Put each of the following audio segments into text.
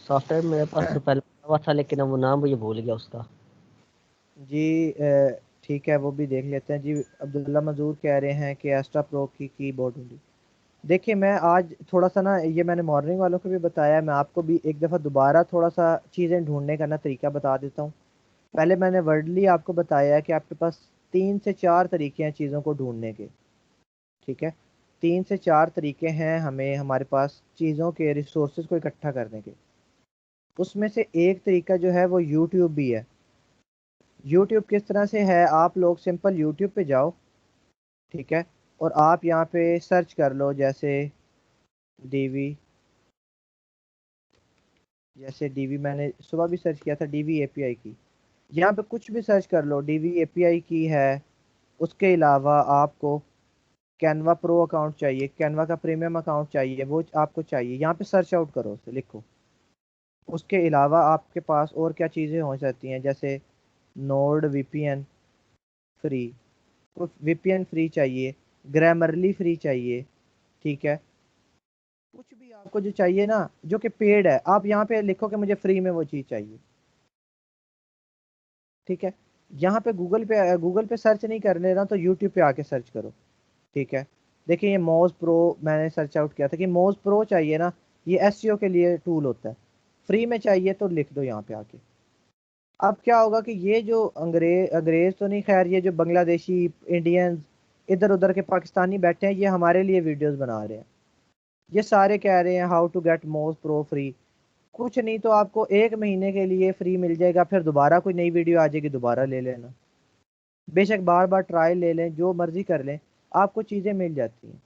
Software मेरे पास तो पहले हुआ था, लेकिन अब वो नाम मुझे भूल गया उसका। जी ठीक है, वो भी देख लेते हैं जी। अब्दुल्ला मजूर कह रहे हैं कि एस्ट्रा प्रो की कीबोर्ड ढूंढी। देखिए मैं आज थोड़ा सा ना, ये मैंने मॉर्निंग वालों को भी बताया, मैं आपको भी एक दफ़ा दोबारा थोड़ा सा चीज़ें ढूंढने का ना तरीका बता देता हूँ। पहले मैंने वर्डली आपको बताया है कि आपके पास 3 से 4 तरीके हैं चीज़ों को ढूंढने के। ठीक है, 3 से 4 तरीके हैं हमें, हमारे पास चीज़ों के रिसोर्सेज को इकट्ठा करने के। उसमें से एक तरीका जो है वो यूट्यूब भी है। यूट्यूब किस तरह से है, आप लोग सिंपल यूट्यूब पे जाओ, ठीक है, और आप यहाँ पे सर्च कर लो, जैसे डीवी, जैसे डीवी मैंने सुबह भी सर्च किया था, डीवी एपीआई की। यहाँ पे कुछ भी सर्च कर लो, डीवी एपीआई की है। उसके अलावा आपको कैनवा प्रो अकाउंट चाहिए, कैनवा का प्रीमियम अकाउंट चाहिए, वो आपको चाहिए। यहाँ पे सर्च आउट करो, उसे लिखो। उसके अलावा आपके पास और क्या चीज़ें हो सकती हैं, जैसे नोड वीपीएन फ्री, तो वीपीएन फ्री चाहिए, ग्रामरली फ्री चाहिए। ठीक है, कुछ भी आपको जो चाहिए ना, जो कि पेड है, आप यहाँ पे लिखो कि मुझे फ्री में वो चीज़ चाहिए। ठीक है, यहाँ पे गूगल पे सर्च नहीं कर लेना तो यूट्यूब पे आके सर्च करो। ठीक है, देखिए ये मोज प्रो मैंने सर्च आउट किया था कि मोज प्रो चाहिए ना, ये एसईओ के लिए टूल होता है। फ्री में चाहिए तो लिख दो यहाँ पे आके। अब क्या होगा कि ये जो अंग्रेज अंग्रेज तो नहीं, खैर ये जो बांग्लादेशी, इंडियंस, इधर उधर के पाकिस्तानी बैठे हैं, ये हमारे लिए वीडियोस बना रहे हैं। ये सारे कह रहे हैं हाउ टू गेट मोज प्रो फ्री। कुछ नहीं तो आपको 1 महीने के लिए फ्री मिल जाएगा, फिर दोबारा कोई नई वीडियो आ जाएगी, दोबारा ले लेना। बेशक बार बार ट्रायल ले लें, जो मर्जी कर लें, आपको चीज़ें मिल जाती हैं।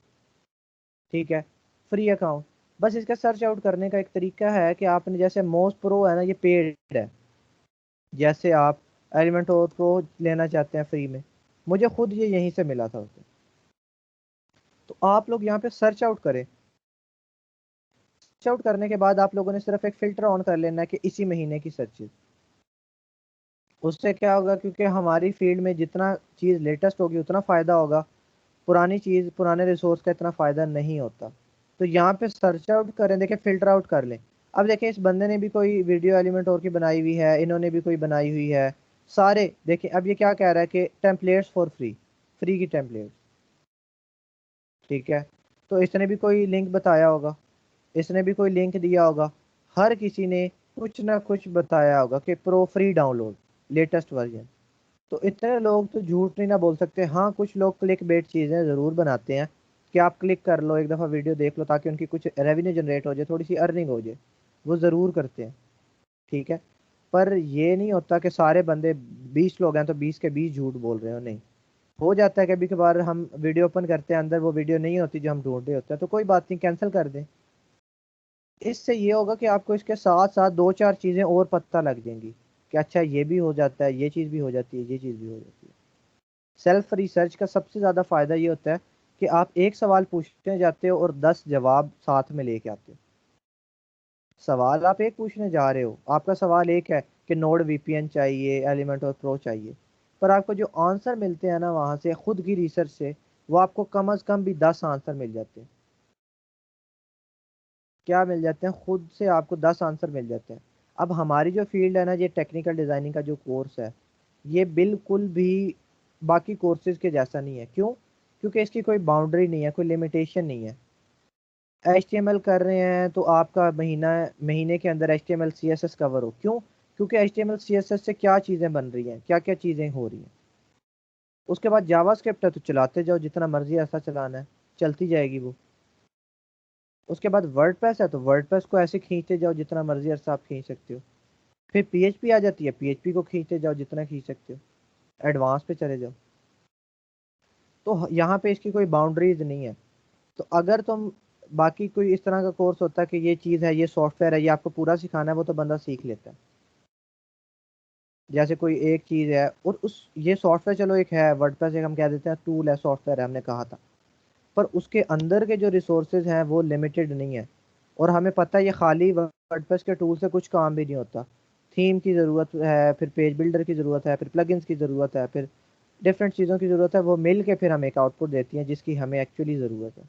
ठीक है, फ्री अकाउंट, बस इसका सर्च आउट करने का एक तरीका है कि आपने, जैसे मोज प्रो है ना, ये पेड है। जैसे आप एलिमेंट और प्रो लेना चाहते हैं फ्री में, मुझे खुद ये यहीं से मिला था उसे। तो आप लोग यहाँ पे सर्च आउट करें। सर्च आउट करने के बाद आप लोगों ने सिर्फ एक फिल्टर ऑन कर लेना है कि इसी महीने की सर्चेज। उससे क्या होगा, क्योंकि हमारी फील्ड में जितना चीज़ लेटेस्ट होगी उतना फ़ायदा होगा, पुरानी चीज़ पुराने रिसोर्स का इतना फ़ायदा नहीं होता। तो यहाँ पे सर्च आउट करें, देखें फिल्टर आउट कर लें। अब देखें इस बंदे ने भी कोई वीडियो एलिमेंट और की बनाई हुई है, इन्होंने भी कोई बनाई हुई है, सारे देखें। अब ये क्या कह रहा है कि टेम्पलेट्स फॉर फ्री, फ्री की टेम्पलेट। ठीक है, तो इसने भी कोई लिंक बताया होगा, इसने भी कोई लिंक दिया होगा, हर किसी ने कुछ ना कुछ बताया होगा कि pro free download, latest version. तो इतने लोग तो झूठ नहीं ना बोल सकते। हाँ, कुछ लोग क्लिक बेट चीज़ें ज़रूर बनाते हैं कि आप क्लिक कर लो, एक दफ़ा वीडियो देख लो, ताकि उनकी कुछ रेवेन्यू जनरेट हो जाए, थोड़ी सी अर्निंग हो जाए, वो ज़रूर करते हैं। ठीक है, पर ये नहीं होता कि सारे बंदे, 20 लोग हैं तो 20 के 20 झूठ बोल रहे हो, नहीं। हो जाता है कभी कभार, हम वीडियो ओपन करते हैं, अंदर वो वीडियो नहीं होती जो हम ढूंढ रहे होते हैं, तो कोई बात नहीं, कैंसिल कर दें। इससे ये होगा कि आपको इसके साथ साथ 2 4 चीज़ें और पता लग जाएंगी कि अच्छा ये भी हो जाता है, ये चीज़ भी हो जाती है, ये चीज़ भी हो जाती है। सेल्फ रिसर्च का सबसे ज़्यादा फ़ायदा ये होता है कि आप एक सवाल पूछने जाते हो और 10 जवाब साथ में लेके आते हो। सवाल आप एक पूछने जा रहे हो, आपका सवाल एक है कि नोड वीपीएन चाहिए, एलिमेंट और प्रो चाहिए, पर आपको जो आंसर मिलते हैं ना वहाँ से, खुद की रिसर्च से, वो आपको कम अज़ कम भी 10 आंसर मिल जाते हैं। क्या मिल जाते हैं, खुद से आपको 10 आंसर मिल जाते हैं। अब हमारी जो फील्ड है ना, ये टेक्निकल डिज़ाइनिंग का जो कोर्स है, ये बिल्कुल भी बाकी कोर्सेज के जैसा नहीं है। क्यों? क्योंकि इसकी कोई बाउंड्री नहीं है, कोई लिमिटेशन नहीं है। HTML कर रहे हैं तो आपका महीने के अंदर HTML CSS कवर हो। क्यों? क्योंकि HTML CSS से क्या चीज़ें बन रही हैं, क्या क्या चीज़ें हो रही हैं। उसके बाद जावास्क्रिप्ट है तो चलाते जाओ, जितना मर्जी ऐसा चलाना है, चलती जाएगी वो। उसके बाद वर्डप्रेस है तो वर्डप्रेस को ऐसे खींचते जाओ, जितना मर्जी अरसा आप खींच सकते हो। फिर PHP आ जाती है, PHP को खींचते जाओ जितना खींच सकते हो, एडवांस पे चले जाओ। तो यहाँ पे इसकी कोई बाउंड्रीज नहीं है। तो अगर तुम, बाकी कोई इस तरह का कोर्स होता है कि ये चीज़ है, ये सॉफ्टवेयर है, ये आपको पूरा सिखाना है, वो तो बंदा सीख लेता है। जैसे कोई एक चीज़ है और उस, ये सॉफ्टवेयर चलो एक है, वर्डप्रेस एक हम कह देते हैं टूल है, सॉफ्टवेयर है, हमने कहा था, पर उसके अंदर के जो रिसोर्सेज हैं वो लिमिटेड नहीं है। और हमें पता है ये खाली वर्डप्रेस के टूल से कुछ काम भी नहीं होता। थीम की ज़रूरत है, फिर पेज बिल्डर की ज़रूरत है, फिर प्लगइन्स की ज़रूरत है, फिर डिफरेंट चीज़ों की ज़रूरत है, वो मिल के फिर हमें एक आउटपुट देती हैं जिसकी हमें एक्चुअली ज़रूरत है।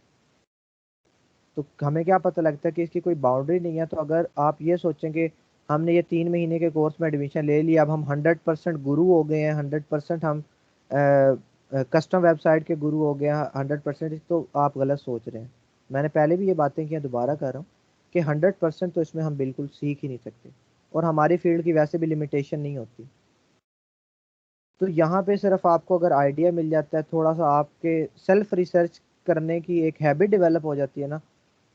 तो हमें क्या पता लगता है कि इसकी कोई बाउंड्री नहीं है। तो अगर आप ये सोचें कि हमने ये 3 महीने के कोर्स में एडमिशन ले लिया, अब हम 100% गुरु हो गए हैं, 100% हम कस्टम वेबसाइट के गुरु हो गए हैं 100%, तो आप गलत सोच रहे हैं। मैंने पहले भी ये बातें की हैं, दोबारा कर रहा हूँ कि 100% तो इसमें हम बिल्कुल सीख ही नहीं सकते, और हमारी फील्ड की वैसे भी लिमिटेशन नहीं होती। तो यहाँ पे सिर्फ आपको अगर आइडिया मिल जाता है, थोड़ा सा आपके सेल्फ रिसर्च करने की एक हैबिट डेवलप हो जाती है ना,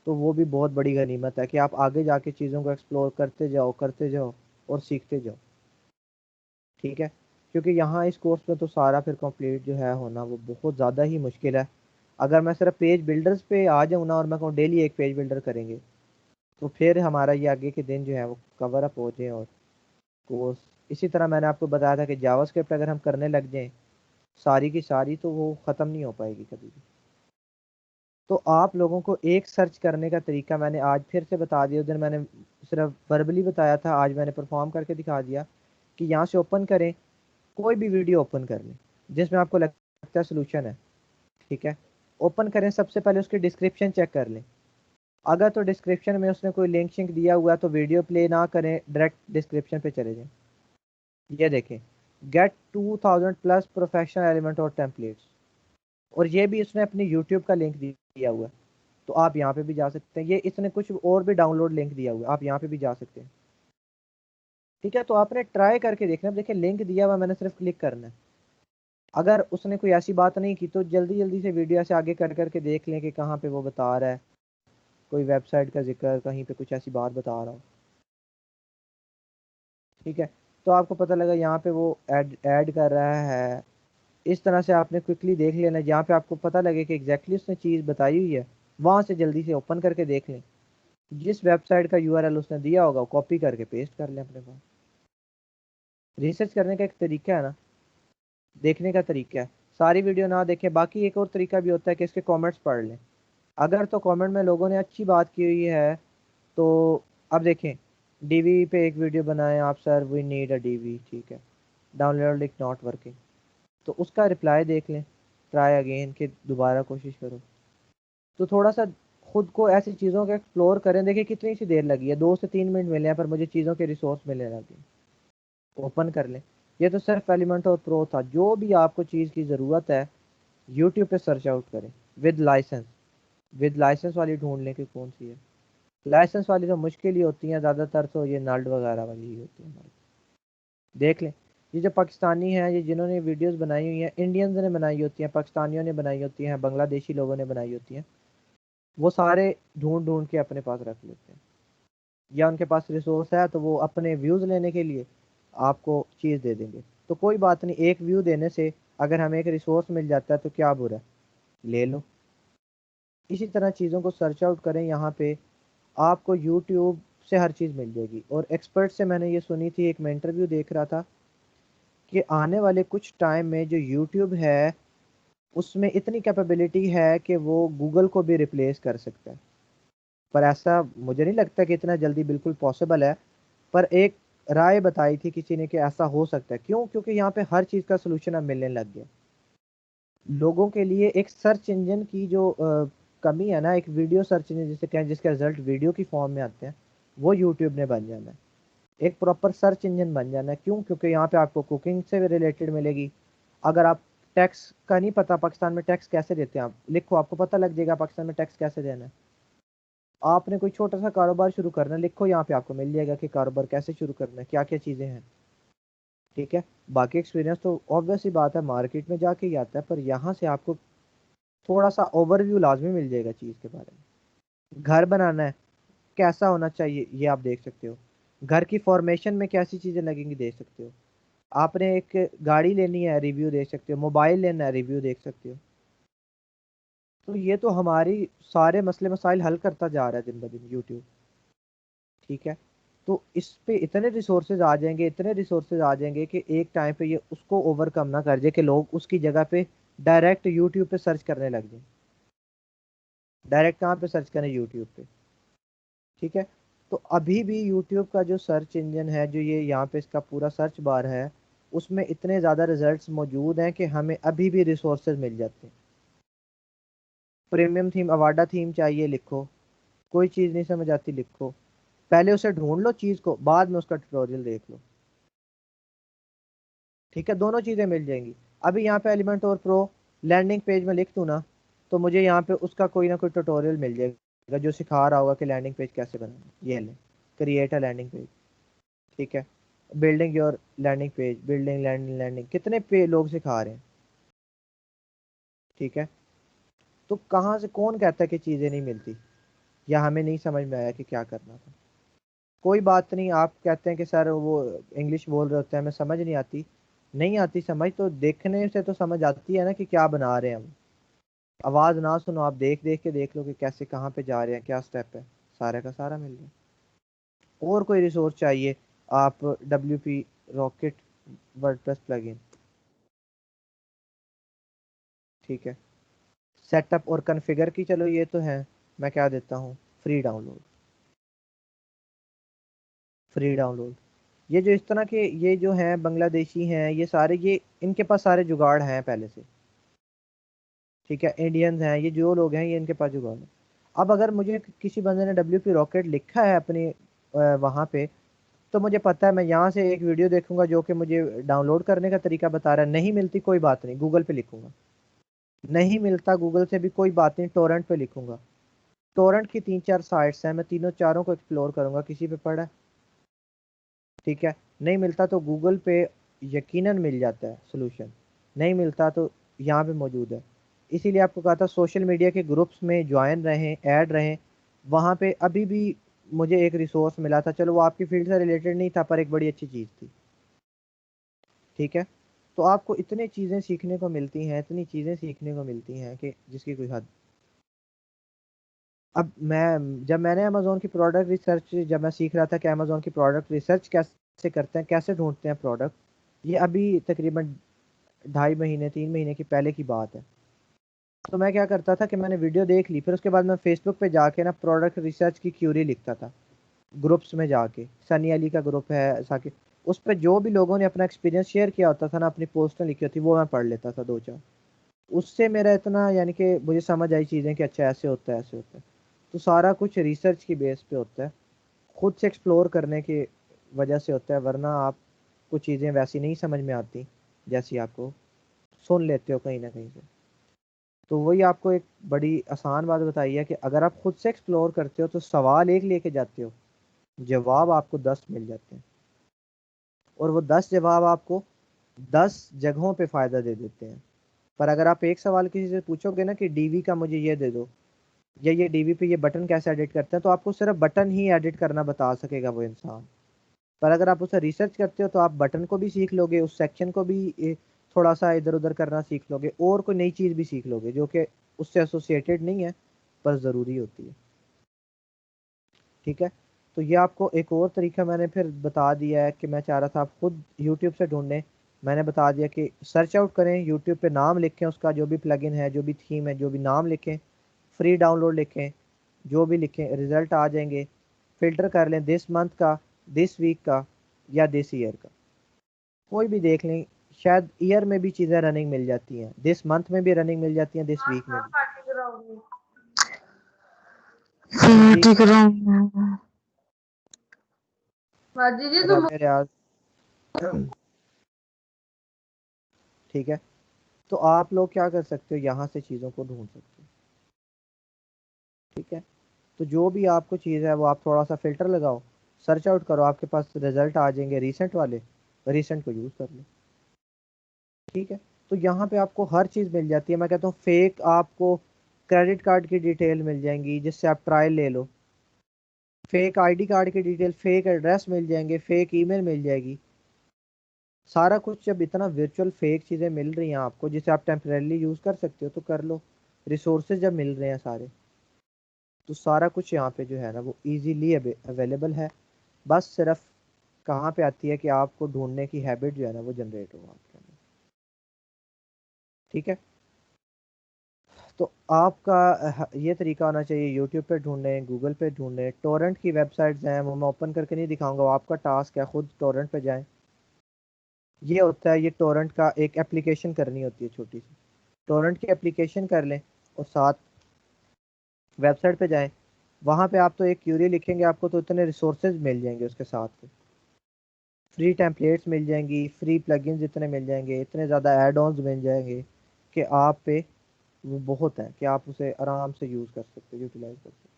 तो वो भी बहुत बड़ी गनीमत है कि आप आगे जाके चीज़ों को एक्सप्लोर करते जाओ और सीखते जाओ। ठीक है, क्योंकि यहाँ इस कोर्स में तो सारा फिर कंप्लीट जो है होना वो बहुत ज़्यादा ही मुश्किल है। अगर मैं सिर्फ पेज बिल्डर्स पे आ जाऊँ ना और मैं कहूँ डेली एक पेज बिल्डर करेंगे, तो फिर हमारा ये आगे के दिन जो है वो कवर अप हो जाए और कोर्स। इसी तरह मैंने आपको बताया था कि जावास्क्रिप्ट अगर हम करने लग जाएं सारी की सारी, तो वो ख़त्म नहीं हो पाएगी कभी भी। तो आप लोगों को एक सर्च करने का तरीका मैंने आज फिर से बता दिया। उस दिन मैंने सिर्फ वर्बली बताया था, आज मैंने परफॉर्म करके दिखा दिया कि यहाँ से ओपन करें, कोई भी वीडियो ओपन कर लें जिसमें आपको लगता है सोल्यूशन है। ठीक है, ओपन करें, सबसे पहले उसकी डिस्क्रिप्शन चेक कर लें। अगर तो डिस्क्रिप्शन में उसने कोई लिंक शिंक दिया हुआ है तो वीडियो प्ले ना करें, डायरेक्ट डिस्क्रिप्शन पे चले जाएं। ये देखें, गेट 2000+ प्रोफेशनल एलिमेंट और टेम्पलेट्स, और ये भी इसने अपनी यूट्यूब का लिंक दिया हुआ है, तो आप यहाँ पे भी जा सकते हैं। ये इसने कुछ और भी डाउनलोड लिंक दिया हुआ है, आप यहाँ पे भी जा सकते हैं। ठीक है, तो आपने ट्राई करके देखना। देखिए लिंक दिया हुआ, मैंने सिर्फ क्लिक करना है। अगर उसने कोई ऐसी बात नहीं की तो जल्दी जल्दी से वीडियो से आगे कर करके देख लें कि कहाँ पे वो बता रहा है, कोई वेबसाइट का जिक्र, कहीं पे कुछ ऐसी बात बता रहा हो। ठीक है, तो आपको पता लगा यहाँ पे वो ऐड ऐड कर रहा है। इस तरह से आपने क्विकली देख लेना, जहाँ पे आपको पता लगे कि एग्जैक्टली उसने चीज़ बताई हुई है, वहाँ से जल्दी से ओपन करके देख लें। जिस वेबसाइट का यूआरएल उसने दिया होगा वो कॉपी करके पेस्ट कर लें अपने पास। रिसर्च करने का एक तरीका है ना, देखने का तरीका है। सारी वीडियो ना देखें, बाकी एक और तरीका भी होता है कि इसके कमेंट्स पढ़ लें। अगर तो कमेंट में लोगों ने अच्छी बात की हुई है तो अब देखें, डीवी पे एक वीडियो बनाएं आप, sir we need a DV, ठीक है, डाउनलोड लिंक नॉट वर्किंग, तो उसका रिप्लाई देख लें, ट्राई अगेन कि दोबारा कोशिश करो। तो थोड़ा सा खुद को ऐसी चीज़ों को एक्सप्लोर करें। देखिए कितनी सी देर लगी है, 2 से 3 मिनट मिले हैं पर मुझे चीज़ों के रिसोर्स मिलने लगे। ओपन कर लें। ये तो सिर्फ एलिमेंट और प्रो था। जो भी आपको चीज़ की ज़रूरत है यूट्यूब पे सर्च आउट करें, विद लाइसेंस। विद लाइसेंस वाली ढूंढ लें कि कौन सी है। लाइसेंस वाली तो मुश्किल ही होती हैं ज़्यादातर, तो ये नल्ड वगैरह वाली ही होती है हमारी। देख लें, ये जो पाकिस्तानी हैं, ये जिन्होंने वीडियोस बनाई हुई हैं, इंडियंस ने बनाई होती हैं, पाकिस्तानियों ने बनाई होती हैं, बांग्लादेशी लोगों ने बनाई होती हैं, वो सारे ढूंढ ढूंढ के अपने पास रख लेते हैं। या उनके पास रिसोर्स है तो वो अपने व्यूज़ लेने के लिए आपको चीज़ दे देंगे। तो कोई बात नहीं, एक व्यू देने से अगर हमें एक रिसोर्स मिल जाता है तो क्या बुरा है, ले लो। इसी तरह चीज़ों को सर्च आउट करें। यहाँ पे आपको यूट्यूब से हर चीज़ मिल जाएगी। और एक्सपर्ट से मैंने ये सुनी थी, एक मैं इंटरव्यू देख रहा था कि आने वाले कुछ टाइम में जो यूट्यूब है उसमें इतनी कैपेबिलिटी है कि वो गूगल को भी रिप्लेस कर सकता है। पर ऐसा मुझे नहीं लगता कि इतना जल्दी बिल्कुल पॉसिबल है। पर एक राय बताई थी किसी ने कि ऐसा हो सकता है। क्यों? क्योंकि यहाँ पे हर चीज़ का सोल्यूशन अब मिलने लग गया। लोगों के लिए एक सर्च इंजन की जो कमी है ना, एक वीडियो सर्च इंजन जिसे कहें, जिसके रिजल्ट वीडियो की फॉर्म में आते हैं, वो यूट्यूब ने बन जाना है। एक प्रॉपर सर्च इंजन बन जाना है। क्यों? क्योंकि यहाँ पे आपको कुकिंग से रिलेटेड मिलेगी। अगर आप टैक्स का नहीं पता पाकिस्तान में टैक्स कैसे देते हैं, आप लिखो, आपको पता लग जाएगा पाकिस्तान में टैक्स कैसे देना है। आपने कोई छोटा सा कारोबार शुरू करना है, लिखो, यहाँ पे आपको मिल जाएगा कि कारोबार कैसे शुरू करना है, क्या क्या चीज़ें हैं। ठीक है, बाकी एक्सपीरियंस तो ऑब्वियस ही बात है मार्केट में जाके ही आता है, पर यहाँ से आपको थोड़ा सा ओवरव्यू लाजमी मिल जाएगा चीज़ के बारे में। घर बनाना है, कैसा होना चाहिए ये आप देख सकते हो। घर की फॉर्मेशन में कैसी चीज़ें लगेंगी देख सकते हो। आपने एक गाड़ी लेनी है, रिव्यू देख सकते हो। मोबाइल लेना है, रिव्यू देख सकते हो। तो ये तो हमारी सारे मसले मसाइल हल करता जा रहा है दिन ब दिन यूट्यूब। ठीक है, तो इस पे इतने रिसोर्सेज आ जाएंगे, इतने रिसोर्सेज आ जाएंगे कि एक टाइम पे ये उसको ओवरकम ना कर जाए कि लोग उसकी जगह पे डायरेक्ट यूट्यूब पे सर्च करने लग जाए। डायरेक्ट कहाँ पे सर्च करें? यूट्यूब पे। ठीक है, तो अभी भी यूट्यूब का जो सर्च इंजन है, जो ये यहाँ पे इसका पूरा सर्च बार है, उसमें इतने ज़्यादा रिजल्ट्स मौजूद हैं कि हमें अभी भी रिसोर्सेज मिल जाते हैं। प्रीमियम थीम, अवाडा थीम चाहिए, लिखो, कोई चीज़ नहीं समझ आती लिखो, पहले उसे ढूंढ लो चीज़ को, बाद में उसका ट्यूटोरियल देख लो। ठीक है, दोनों चीज़ें मिल जाएंगी। अभी यहाँ पे एलिमेंट प्रो लैंडिंग पेज में लिख दूँ ना, तो मुझे यहाँ पे उसका कोई ना कोई ट्यूटोरियल मिल जाएगा जो सिखा रहा होगा कि लैंडिंग पेज कैसे बनाना। ये ले, क्रिएट अ लैंडिंग पेज। ठीक है, building your landing page, building landing, कितने पे लोग सिखा रहे हैं। ठीक है, तो कहाँ से, कौन कहता है कि चीज़ें नहीं मिलती या हमें नहीं समझ में आया कि क्या करना था। कोई बात नहीं, आप कहते हैं कि सर वो इंग्लिश बोल रहे होते हैं, हमें समझ नहीं आती। नहीं आती समझ तो देखने से तो समझ आती है ना कि क्या बना रहे हैं हम। आवाज़ ना सुनो, आप देख देख के देख लो कि कैसे कहाँ पे जा रहे हैं, क्या स्टेप है, सारे का सारा मिल जाए। और कोई रिसोर्स चाहिए, आप WP रॉकेट वर्डप्रेस प्लगइन। ठीक है, सेटअप और कॉन्फ़िगर की, चलो ये तो है। मैं क्या देता हूँ, फ्री डाउनलोड, फ्री डाउनलोड। ये जो इस तरह के ये जो हैं बांग्लादेशी हैं, ये सारे, ये इनके पास सारे जुगाड़ हैं पहले से। ठीक है, इंडियंस हैं, ये जो लोग हैं ये इनके पास जुगाड़ है। अब अगर मुझे किसी बंदे ने WP रॉकेट लिखा है अपनी वहाँ पे, तो मुझे पता है मैं यहाँ से एक वीडियो देखूंगा जो कि मुझे डाउनलोड करने का तरीका बता रहा है। नहीं मिलती कोई बात नहीं, गूगल पे लिखूंगा। नहीं मिलता गूगल से भी कोई बात नहीं, टोरेंट पे लिखूंगा। टोरेंट की 3-4 साइट्स हैं, मैं तीनों चारों को एक्सप्लोर करूंगा, किसी पे पड़ा है। ठीक है, नहीं मिलता तो गूगल पे यकीनन मिल जाता है सोल्यूशन। नहीं मिलता तो यहाँ पे मौजूद है। इसीलिए आपको कहा था सोशल मीडिया के ग्रुप्स में ज्वाइन रहें, ऐड रहें। वहाँ पे अभी भी मुझे एक रिसोर्स मिला था, चलो वो आपकी फील्ड से रिलेटेड नहीं था पर एक बड़ी अच्छी चीज़ थी। ठीक है, तो आपको इतनी चीज़ें सीखने को मिलती हैं, इतनी चीज़ें सीखने को मिलती हैं कि जिसकी कोई हद। अब मैं जब मैंने अमेज़ोन की प्रोडक्ट रिसर्च, जब मैं सीख रहा था कि अमेज़ोन की प्रोडक्ट रिसर्च कैसे करते हैं, कैसे ढूंढते हैं प्रोडक्ट, ये अभी तकरीबन 2.5 महीने 3 महीने की पहले की बात है। तो मैं क्या करता था कि मैंने वीडियो देख ली, फिर उसके बाद मैं फेसबुक पे जाके ना प्रोडक्ट रिसर्च की क्यूरी लिखता था, ग्रुप्स में जाके। सनी अली का ग्रुप है साकिब, उस पर जो भी लोगों ने अपना एक्सपीरियंस शेयर किया होता था ना, अपनी पोस्टें लिखी होती, वो मैं पढ़ लेता था 2-4। उससे मेरा इतना, यानी कि मुझे समझ आई चीज़ें कि अच्छा ऐसे होता है, ऐसे होता है। तो सारा कुछ रिसर्च की बेस पे होता है, खुद से एक्सप्लोर करने की वजह से होता है, वरना आप कुछ चीज़ें वैसी नहीं समझ में आती जैसी आपको सुन लेते हो कहीं ना कहीं से। तो वही आपको एक बड़ी आसान बात बताई है कि अगर आप खुद से एक्सप्लोर करते हो तो सवाल एक लेके जाते हो, जवाब आपको 10 मिल जाते हैं। और वो 10 जवाब आपको 10 जगहों पे फ़ायदा दे देते हैं। पर अगर आप एक सवाल किसी से पूछोगे ना कि डीवी का मुझे ये दे दो, या ये डीवी पे ये बटन कैसे एडिट करते हैं, तो आपको सिर्फ बटन ही एडिट करना बता सकेगा वो इंसान। पर अगर आप उसे रिसर्च करते हो तो आप बटन को भी सीख लोगे, उस सेक्शन को भी थोड़ा सा इधर उधर करना सीख लोगे, और कोई नई चीज़ भी सीख लोगे जो कि उससे एसोसिएटेड नहीं है पर ज़रूरी होती है। ठीक है, तो ये आपको एक और तरीका मैंने फिर बता दिया है कि मैं चाह रहा था आप खुद यूट्यूब से ढूंढें। मैंने बता दिया कि सर्च आउट करें यूट्यूब पे, नाम लिखें उसका, जो भी प्लगइन है, जो भी थीम है, जो भी नाम लिखें, फ्री डाउनलोड लिखें, जो भी लिखें रिजल्ट आ जाएंगे। फिल्टर कर लें दिस मंथ का, दिस वीक का, या दिस ईयर का, कोई भी देख लें। शायद ईयर में भी चीज़ें रनिंग मिल जाती हैं, दिस मंथ में भी रनिंग मिल जाती हैं, दिस वीक में भी। ठीक ठीक है, रहा जी तुम। रब रियाज। ठीक है, तो आप लोग क्या कर सकते हो, यहाँ से चीज़ों को ढूंढ सकते हो। ठीक है, तो जो भी आपको चीज़ है वो आप थोड़ा सा फिल्टर लगाओ, सर्च आउट करो, आपके पास रिजल्ट आ जाएंगे रीसेंट वाले, रीसेंट को यूज़ कर लो। ठीक है, तो यहाँ पे आपको हर चीज़ मिल जाती है। मैं कहता हूँ फेक आपको क्रेडिट कार्ड की डिटेल मिल जाएंगी जिससे आप ट्रायल ले लो, फेक ID कार्ड की डिटेल, फेक एड्रेस मिल जाएंगे, फेक ईमेल मिल जाएगी। सारा कुछ जब इतना वर्चुअल फेक चीज़ें मिल रही हैं आपको जिसे आप टेम्परेली यूज़ कर सकते हो तो कर लो। रिसोर्सेज जब मिल रहे हैं सारे, तो सारा कुछ यहाँ पे जो है ना वो इजीली अवेलेबल है। बस सिर्फ कहाँ पे आती है कि आपको ढूंढने की हैबिट जो है ना वो जनरेट हो आपके अंदर। ठीक है, तो आपका ये तरीका होना चाहिए, यूट्यूब पे ढूंढें, गूगल पे ढूंढें। टोरेंट की वेबसाइट्स हैं, वो मैं ओपन करके नहीं दिखाऊंगा, वो आपका टास्क है, खुद टोरेंट पे जाएं। ये होता है, ये टोरेंट का एक एप्लीकेशन करनी होती है छोटी सी, टोरेंट की एप्लीकेशन कर लें और साथ वेबसाइट पे जाएं, वहाँ पे आप तो एक क्यूरी लिखेंगे, आपको तो इतने रिसोर्सेज मिल जाएंगे उसके साथ के, फ्री टेम्पलेट्स मिल जाएंगी, फ्री प्लगइन्स इतने मिल जाएंगे, इतने ज़्यादा एड ऑन्स मिल जाएंगे कि आप पे वो बहुत है कि आप उसे आराम से यूज़ कर सकते, यूटिलाइज कर सकते।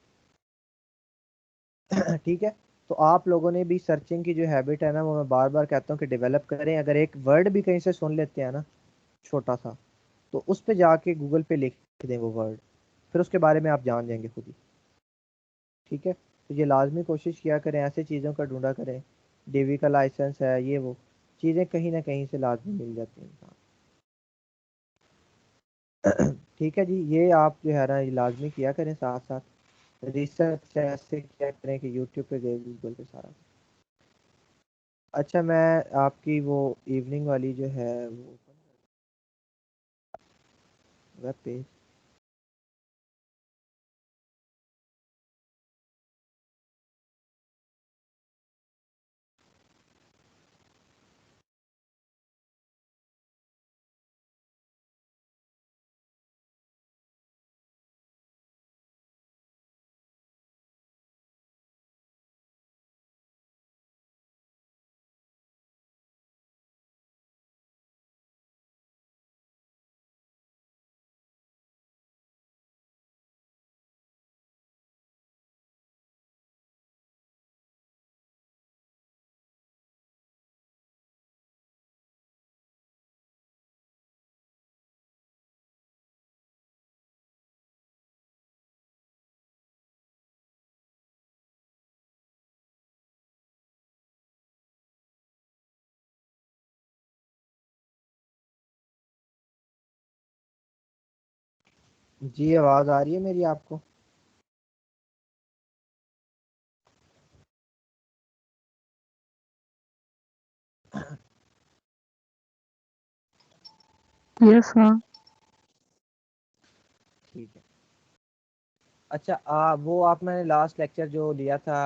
ठीक है, तो आप लोगों ने भी सर्चिंग की जो हैबिट है ना, वो मैं बार बार कहता हूँ कि डेवलप करें। अगर एक वर्ड भी कहीं से सुन लेते हैं ना छोटा सा, तो उस पे जाके गूगल पे लिख दें वो वर्ड, फिर उसके बारे में आप जान जाएंगे खुद ही। ठीक है, तो ये लाजमी कोशिश किया करें, ऐसे चीज़ों का ढूंढा करें, डीवी का लाइसेंस है, ये वो चीज़ें कहीं ना कहीं से लाजमी मिल जाती हैं इंसान। ठीक है जी, ये आप जो है ना ये लाजमी किया करें, साथ साथ रिसर्च ऐसे किया करें कि यूट्यूब पे गए, गूगल पे सारा। अच्छा, मैं आपकी वो इवनिंग वाली जो है वो वेब पेज, जी आवाज़ आ रही है मेरी आपको? यस हाँ। ठीक है। अच्छा, वो आप मैंने लास्ट लेक्चर जो लिया था,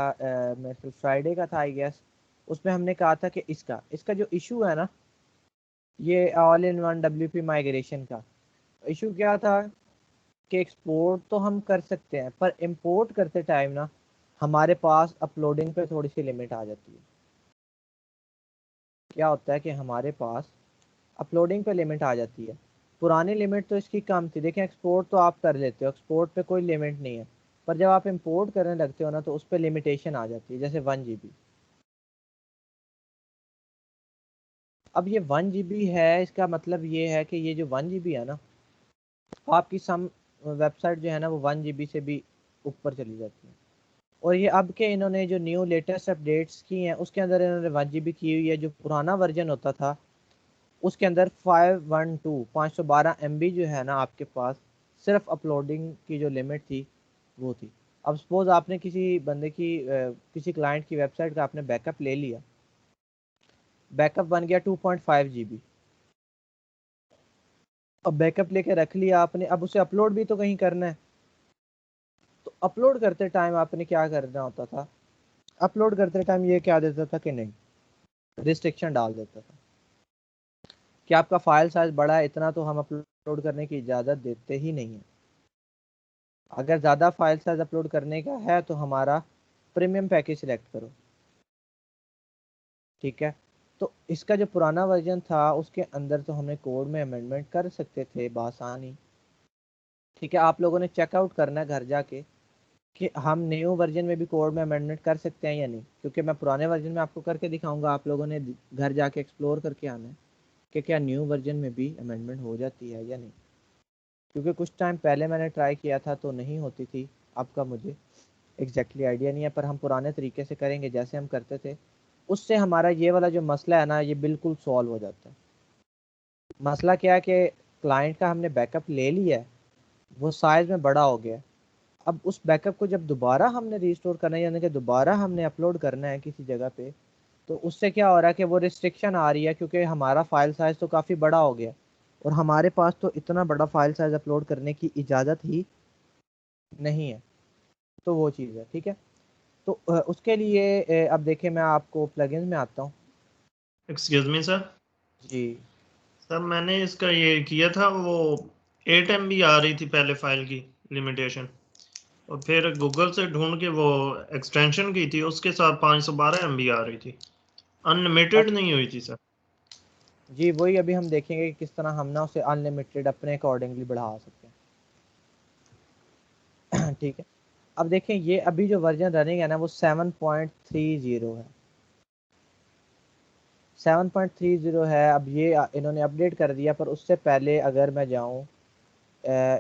मेरे ख्याल फ्राइडे का था आई गेस, उसमें हमने कहा था कि इसका इसका जो इशू है ना, ये all in one WP migration का इशू क्या था कि एक्सपोर्ट तो हम कर सकते हैं, पर इंपोर्ट करते टाइम ना हमारे पास अपलोडिंग पे थोड़ी सी लिमिट आ जाती है। क्या होता है कि हमारे पास अपलोडिंग पे लिमिट आ जाती है। पुरानी लिमिट तो इसकी कम थी, देखें एक्सपोर्ट तो आप कर लेते हो, एक्सपोर्ट पे कोई लिमिट नहीं है, पर जब आप इंपोर्ट करने लगते हो ना तो उस पर लिमिटेशन आ जाती है, जैसे 1 GB। अब ये 1 GB है, इसका मतलब ये है कि ये जो 1 GB है ना, आपकी सम वेबसाइट जो है ना वो 1 GB से भी ऊपर चली जाती है। और ये अब के इन्होंने जो न्यू लेटेस्ट अपडेट्स की हैं उसके अंदर इन्होंने 1 GB की हुई है। जो पुराना वर्जन होता था उसके अंदर 512 MB जो है ना आपके पास, सिर्फ अपलोडिंग की जो लिमिट थी वो थी। अब सपोज आपने किसी बंदे की किसी क्लाइंट की वेबसाइट का आपने बैकअप ले लिया, बैकअप बन गया 2.5 GB। अब बैकअप लेके रख लिया आपने, अब उसे अपलोड भी तो कहीं करना है, तो अपलोड करते टाइम आपने क्या करना होता था, अपलोड करते टाइम ये क्या देता था कि नहीं, रिस्ट्रिक्शन डाल देता था कि आपका फाइल साइज बड़ा है, इतना तो हम अपलोड करने की इजाज़त देते ही नहीं है। अगर ज़्यादा फाइल साइज अपलोड करने का है तो हमारा प्रीमियम पैकेज सिलेक्ट करो। ठीक है, तो इसका जो पुराना वर्जन था उसके अंदर तो हमें कोड में अमेंडमेंट कर सकते थे बआसानी। ठीक है, आप लोगों ने चेकआउट करना है घर जाके कि हम न्यू वर्जन में भी कोड में अमेंडमेंट कर सकते हैं या नहीं, क्योंकि मैं पुराने वर्जन में आपको करके दिखाऊंगा, आप लोगों ने घर जाके एक्सप्लोर करके आना है कि क्या न्यू वर्जन में भी अमेंडमेंट हो जाती है या नहीं। क्योंकि कुछ टाइम पहले मैंने ट्राई किया था तो नहीं होती थी, आपका मुझे एग्जैक्टली आइडिया नहीं है, पर हम पुराने तरीके से करेंगे जैसे हम करते थे, उससे हमारा ये वाला जो मसला है ना ये बिल्कुल सॉल्व हो जाता है। मसला क्या है कि क्लाइंट का हमने बैकअप ले लिया है, वो साइज़ में बड़ा हो गया है। अब उस बैकअप को जब दोबारा हमने रिस्टोर करना है, यानी कि दोबारा हमने अपलोड करना है किसी जगह पे, तो उससे क्या हो रहा है कि वो रिस्ट्रिक्शन आ रही है, क्योंकि हमारा फाइल साइज़ तो काफ़ी बड़ा हो गया और हमारे पास तो इतना बड़ा फाइल साइज़ अपलोड करने की इजाज़त ही नहीं है। तो वो चीज़ है। ठीक है, तो उसके लिए अब देखिए मैं आपको प्लगइन्स में आता हूँ। Excuse me sir. जी सर मैंने इसका ये किया था, वो 8 MB आ रही थी पहले फाइल की लिमिटेशन, और फिर गूगल से ढूंढ के वो एक्सटेंशन की थी, उसके साथ 512 MB आ रही थी, अनलिमिटेड नहीं हुई थी सर। जी वही अभी हम देखेंगे कि किस तरह हम ना उसे अनलिमिटेड अपने अकॉर्डिंगली बढ़ा सकते हैं। ठीक है, अब देखें ये अभी जो वर्जन रनिंग है ना वो 7.30 है, 7.30 है। अब ये इन्होंने अपडेट कर दिया, पर उससे पहले अगर मैं जाऊं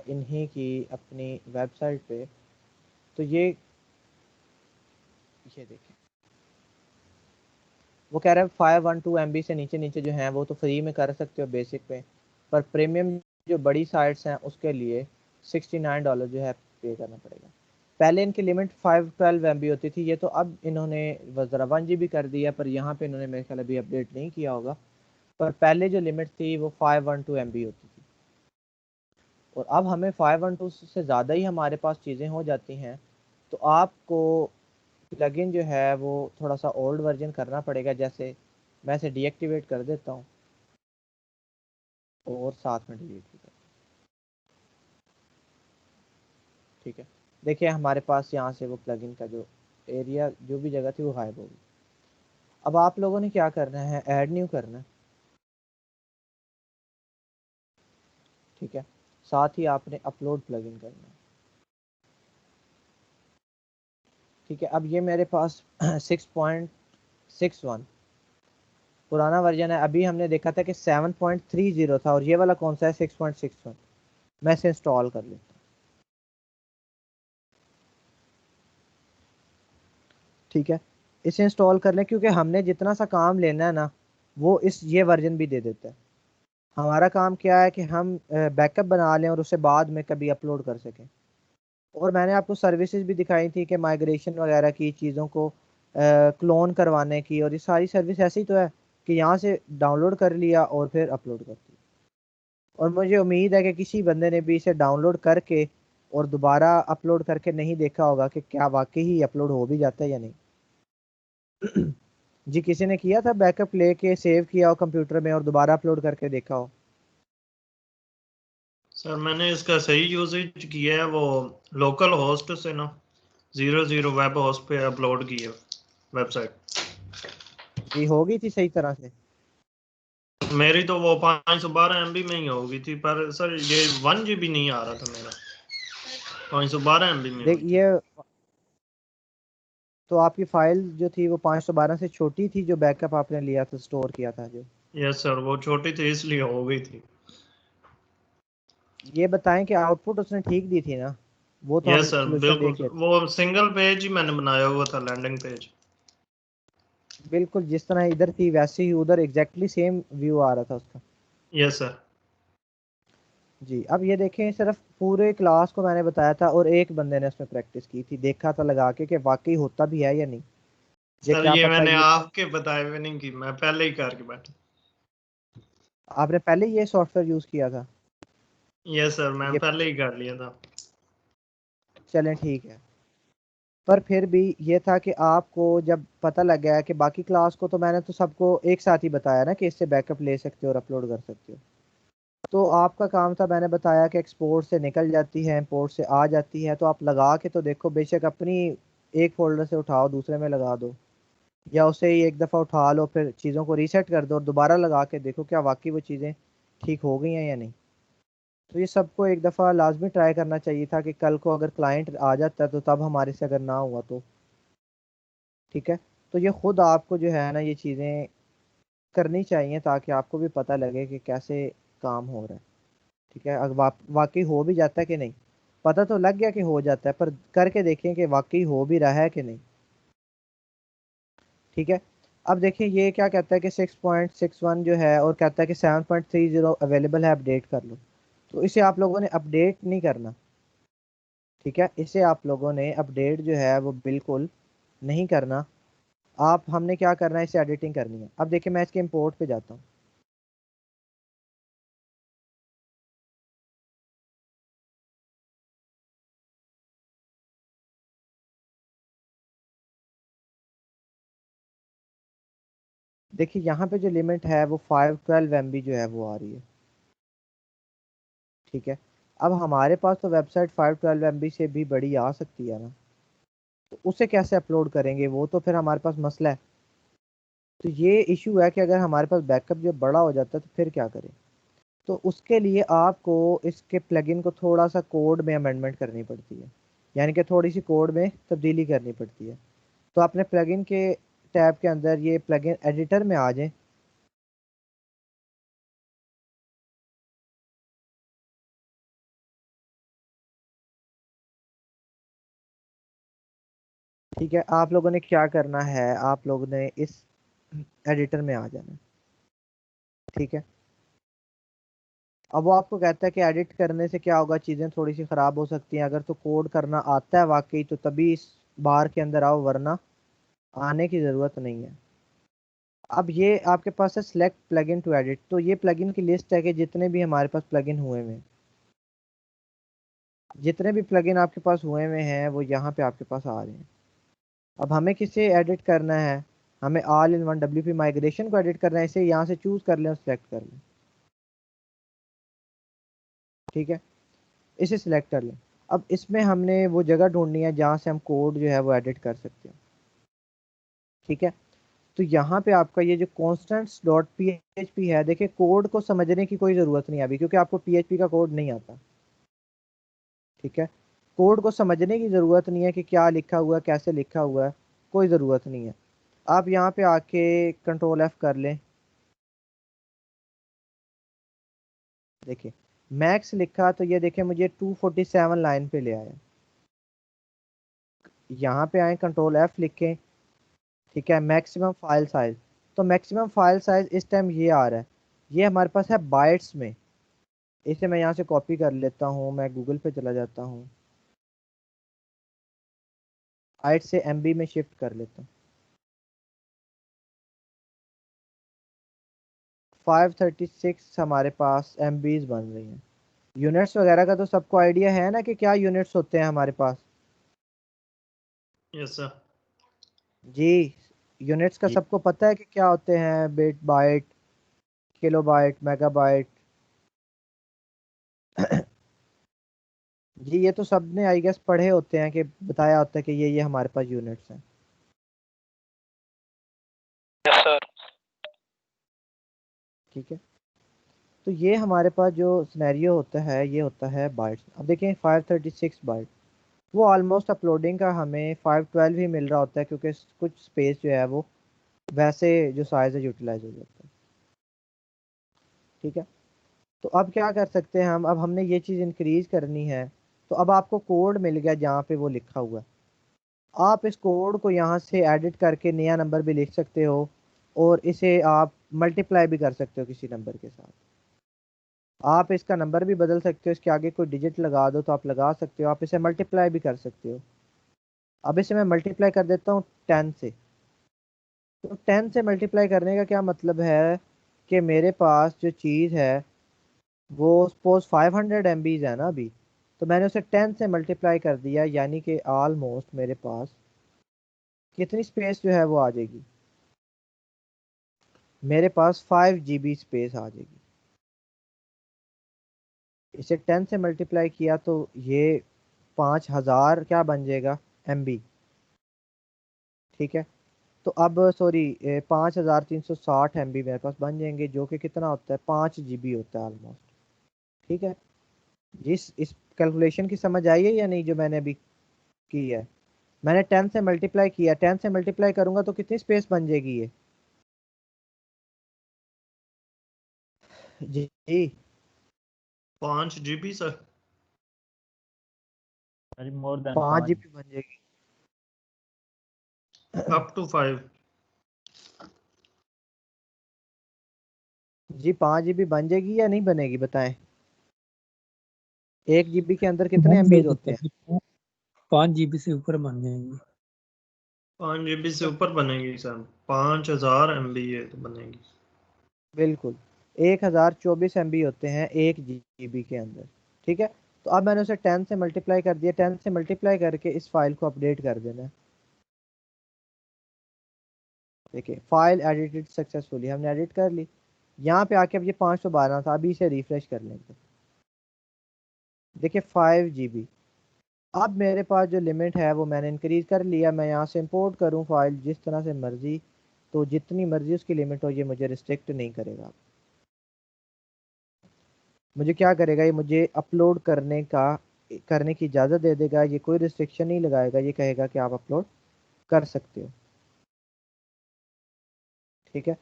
इन्हीं की अपनी वेबसाइट पे, तो ये देखें, वो कह रहा है 512 MB से नीचे नीचे जो हैं वो तो फ्री में कर सकते हो बेसिक पे, पर प्रीमियम जो बड़ी साइट्स हैं उसके लिए $69 जो है पे करना पड़ेगा। पहले इनकी लिमिट 512 MB होती थी, ये तो अब इन्होंने ज़रा 1 GB कर दिया, पर यहाँ पे इन्होंने मेरे ख्याल अभी अपडेट नहीं किया होगा। पर पहले जो लिमिट थी वो 512 MB होती थी, और अब हमें 512 से ज़्यादा ही हमारे पास चीज़ें हो जाती हैं, तो आपको प्लगइन जो है वो थोड़ा सा ओल्ड वर्जन करना पड़ेगा। जैसे मैं इसे डीएक्टिवेट कर देता हूँ और साथ में डिलीट भी कर, ठीक है। देखिए हमारे पास यहाँ से वो प्लगइन का जो एरिया, जो भी जगह थी वो गायब हो गई। अब आप लोगों ने क्या करना है, ऐड न्यू करना है, ठीक है। साथ ही आपने अपलोड प्लगइन करना है, ठीक है। अब ये मेरे पास 6.61 पुराना वर्जन है। अभी हमने देखा था कि 7.30 था, और ये वाला कौन सा है, 6.61। मैं इसे इंस्टॉल कर लेता हूँ, ठीक है। इसे इंस्टॉल कर लें, क्योंकि हमने जितना सा काम लेना है ना वो इस ये वर्जन भी दे देता है। हमारा काम क्या है कि हम बैकअप बना लें और उसे बाद में कभी अपलोड कर सकें। और मैंने आपको सर्विसेज भी दिखाई थी कि माइग्रेशन वगैरह की चीज़ों को क्लोन करवाने की, और ये सारी सर्विस ऐसी ही तो है कि यहाँ से डाउनलोड कर लिया और फिर अपलोड कर दिया। और मुझे उम्मीद है कि किसी बंदे ने भी इसे डाउनलोड करके और दोबारा अपलोड करके नहीं देखा होगा कि क्या वाकई ही अपलोड हो भी जाता है या नहीं। जी किसी ने किया था बैकअप लेके सेव किया हो कंप्यूटर में और दोबारा अपलोड करके देखा हो? सर मैंने इसका सही यूजेज किया है, वो लोकल होस्ट से ना 00 वेब होस्ट पे अपलोड की है वेबसाइट। जी हो गई थी सही तरह से? मेरी तो वो 512 MB में ही होगी थी, पर सर ये 1 GB नहीं आ रहा था मेरा, 512 MB में देख हुई थी। ये, तो आपकी फाइल जो थी वो 512 से छोटी थी, जो बैकअप आपने लिया था स्टोर किया था जो? यस सर, वो छोटी थी इसलिए हो गई थी। ये बताएं कि आउटपुट उसने ठीक दी थी ना, वो तो यस हम सर सोल्यूशन बिल्कुल देख सर, लेते। वो सिंगल पेज ही मैंने बनाया हुआ था, लैंडिंग पेज। बिल्कुल जिस तरह इधर थी वैसे ही उधर एग्जैक्टली सेम व्यू आ रहा था उसका। Yes sir. जी अब ये देखें, सिर्फ पूरे क्लास को मैंने बताया था और एक बंदे ने उसमें प्रैक्टिस की थी, देखा था लगा के कि वाकई होता भी है या नहीं। ये सर क्या ये पता मैंने ये, आपके बताए हुए नहीं की, मैं पहले ही करके बैठा। आपने पहले ये सॉफ्टवेयर यूज किया था? यस सर, मैं ये पहले ही कर लिया था। चलें ठीक है, पर फिर भी ये था कि आपको जब पता लग गया कि बाकी क्लास को तो मैंने तो सबको एक साथ ही बताया ना कि इससे बैकअप ले सकते हो और अपलोड कर सकते हो, तो आपका काम था, मैंने बताया कि एक्सपोर्ट से निकल जाती है इंपोर्ट से आ जाती है, तो आप लगा के तो देखो, बेशक अपनी एक फोल्डर से उठाओ दूसरे में लगा दो, या उसे ही एक दफ़ा उठा लो फिर चीज़ों को रीसेट कर दो और दोबारा लगा के देखो क्या वाकई वो चीज़ें ठीक हो गई हैं या नहीं। तो ये सबको एक दफ़ा लाजमी ट्राई करना चाहिए था कि कल को अगर क्लाइंट आ जाता तो तब हमारे से अगर ना हुआ तो, ठीक है। तो ये खुद आपको जो है ना ये चीज़ें करनी चाहिए ताकि आपको भी पता लगे कि कैसे काम हो रहा है, ठीक है। अगर वाकई हो भी जाता है कि नहीं, पता तो लग गया कि हो जाता है, पर करके देखें कि वाकई हो भी रहा है कि नहीं, ठीक है। अब देखिए ये क्या कहता है कि 6.61 जो है, और कहता है कि 7.30 अवेलेबल है, अपडेट कर लो। तो इसे आप लोगों ने अपडेट नहीं करना, ठीक है। इसे आप लोगों ने अपडेट जो है वो बिल्कुल नहीं करना। आप हमने क्या करना है, इसे एडिटिंग करनी है। अब देखिए मैं इसके इंपोर्ट पे जाता हूँ, देखिए यहाँ पे जो लिमिट है वो 512 MB जो है वो आ रही है, ठीक है। अब हमारे पास तो वेबसाइट 512 MB से भी बड़ी आ सकती है ना, तो उसे कैसे अपलोड करेंगे, वो तो फिर हमारे पास मसला है। तो ये इशू है कि अगर हमारे पास बैकअप जो बड़ा हो जाता है तो फिर क्या करें। तो उसके लिए आपको इसके प्लगइन को थोड़ा सा कोड में अमेंडमेंट करनी पड़ती है, यानी कि थोड़ी सी कोड में तब्दीली करनी पड़ती है। तो अपने प्लगइन के टैब के अंदर ये प्लगइन एडिटर में आ जाएं। ठीक है, आप लोगों ने क्या करना है, आप लोगों ने इस एडिटर में आ जाना है। ठीक है, अब वो आपको कहता है कि एडिट करने से क्या होगा, चीज़ें थोड़ी सी ख़राब हो सकती हैं। अगर तो कोड करना आता है वाकई तो तभी इस बार के अंदर आओ, वरना आने की ज़रूरत नहीं है। अब ये आपके पास है सिलेक्ट प्लगइन टू एडिट, तो ये प्लगइन की लिस्ट है कि जितने भी हमारे पास प्लगइन हुए हुए हैं, जितने भी प्लगइन आपके पास हुए हुए हैं वो यहाँ पे आपके पास आ रहे हैं। अब हमें किसे एडिट करना है, हमें all in one WP migration को एडिट करना है। इसे यहाँ से चूज़ कर लें और सिलेक्ट कर लें। ठीक है, इसे सिलेक्ट कर लें। अब इसमें हमने वो जगह ढूंढनी है जहाँ से हम कोड जो है वो एडिट कर सकते हैं। ठीक है, तो यहाँ पे आपका ये जो constants.php है, देखिए कोड को समझने की कोई ज़रूरत नहीं है अभी, क्योंकि आपको PHP का कोड नहीं आता। ठीक है, कोड को समझने की ज़रूरत नहीं है कि क्या लिखा हुआ है, कैसे लिखा हुआ है, कोई ज़रूरत नहीं है। आप यहाँ पे आके Ctrl+F कर लें। देखिए मैक्स लिखा तो ये देखिए मुझे 247 लाइन पे ले आया। यहाँ पे आए Ctrl+F लिखें। ठीक है, मैक्सिमम फाइल साइज, तो मैक्सिमम फाइल साइज इस टाइम ये आ रहा है, ये हमारे पास है बाइट्स में। इसे मैं यहाँ से कॉपी कर लेता हूँ, मैं गूगल पे चला जाता हूँ, बाइट से MB में शिफ्ट कर लेता हूँ। 536 हमारे पास MBs बन रही हैं। यूनिट्स वगैरह का तो सबको आइडिया है ना कि क्या यूनिट्स होते हैं हमारे पास। Yes sir. जी, यूनिट्स का सबको पता है कि क्या होते हैं, बिट, बाइट, किलोबाइट, मेगाबाइट। जी, ये तो सबने आई गेस पढ़े होते हैं कि बताया होता है कि ये हमारे पास यूनिट्स हैं। Yes sir. ठीक है, तो ये हमारे पास जो सिनेरियो होता है ये होता है बाइट्स। अब देखें 536 बाइट, वो ऑलमोस्ट अपलोडिंग का हमें 512 ही मिल रहा होता है, क्योंकि कुछ स्पेस जो है वो वैसे जो साइज है यूटिलाइज हो जाता है। ठीक है, तो अब क्या कर सकते हैं हम, अब हमने ये चीज़ इंक्रीज करनी है। तो अब आपको कोड मिल गया जहाँ पे वो लिखा हुआ है। आप इस कोड को यहाँ से एडिट करके नया नंबर भी लिख सकते हो, और इसे आप मल्टीप्लाई भी कर सकते हो किसी नंबर के साथ। आप इसका नंबर भी बदल सकते हो, इसके आगे कोई डिजिट लगा दो तो आप लगा सकते हो, आप इसे मल्टीप्लाई भी कर सकते हो। अब इसे मैं मल्टीप्लाई कर देता हूँ 10 से। तो 10 से मल्टीप्लाई करने का क्या मतलब है कि मेरे पास जो चीज़ है वो सपोज 500 MBs है ना अभी, तो मैंने उसे 10 से मल्टीप्लाई कर दिया, यानी कि ऑलमोस्ट मेरे पास कितनी स्पेस जो है वो आ जाएगी, मेरे पास 5 GB स्पेस आ जाएगी। इसे 10 से मल्टीप्लाई किया तो ये 5000 क्या बन जाएगा, MB। ठीक है, तो अब सॉरी 5360 MB मेरे पास बन जाएंगे, जो कि कितना होता है, 5 GB होता है ऑलमोस्ट। ठीक है, जिस इस कैलकुलेशन की समझ आई है या नहीं जो मैंने अभी की है। मैंने 10 से मल्टीप्लाई किया, 10 से मल्टीप्लाई करूंगा तो कितनी स्पेस बन जाएगी ये। जी जी, 5 GB सर। अरे मोर देन 5 GB बन जाएगी। Up to 5। जी 5 GB बन जाएगी या नहीं बनेगी बताएं। 1 GB के अंदर कितने MBs होते हैं। 5 GB से ऊपर बन जाएंगे। 5 GB से ऊपर बनेगी सर, 5000 MB ये तो बनेगी। बिल्कुल, 1024 MB होते हैं 1 GB के अंदर। ठीक है, तो अब मैंने उसे 10 से मल्टीप्लाई कर दिया, 10 से मल्टीप्लाई करके इस फाइल को अपडेट कर देना है। देखिए फाइल एडिटेड सक्सेसफुली, हमने एडिट कर ली। यहाँ पे आके अब ये 512 था, अभी इसे रिफ्रेश कर लेंगे। देखिए 5 GB। अब मेरे पास जो लिमिट है वो मैंने इंक्रीज कर लिया। मैं यहाँ से इंपोर्ट करूँ फाइल जिस तरह से मर्जी, तो जितनी मर्जी उसकी लिमिट हो ये मुझे रिस्ट्रिक्ट नहीं करेगा। मुझे क्या करेगा, ये मुझे अपलोड करने की इजाज़त दे देगा। ये कोई रिस्ट्रिक्शन नहीं लगाएगा, ये कहेगा कि आप अपलोड कर सकते हो। ठीक है,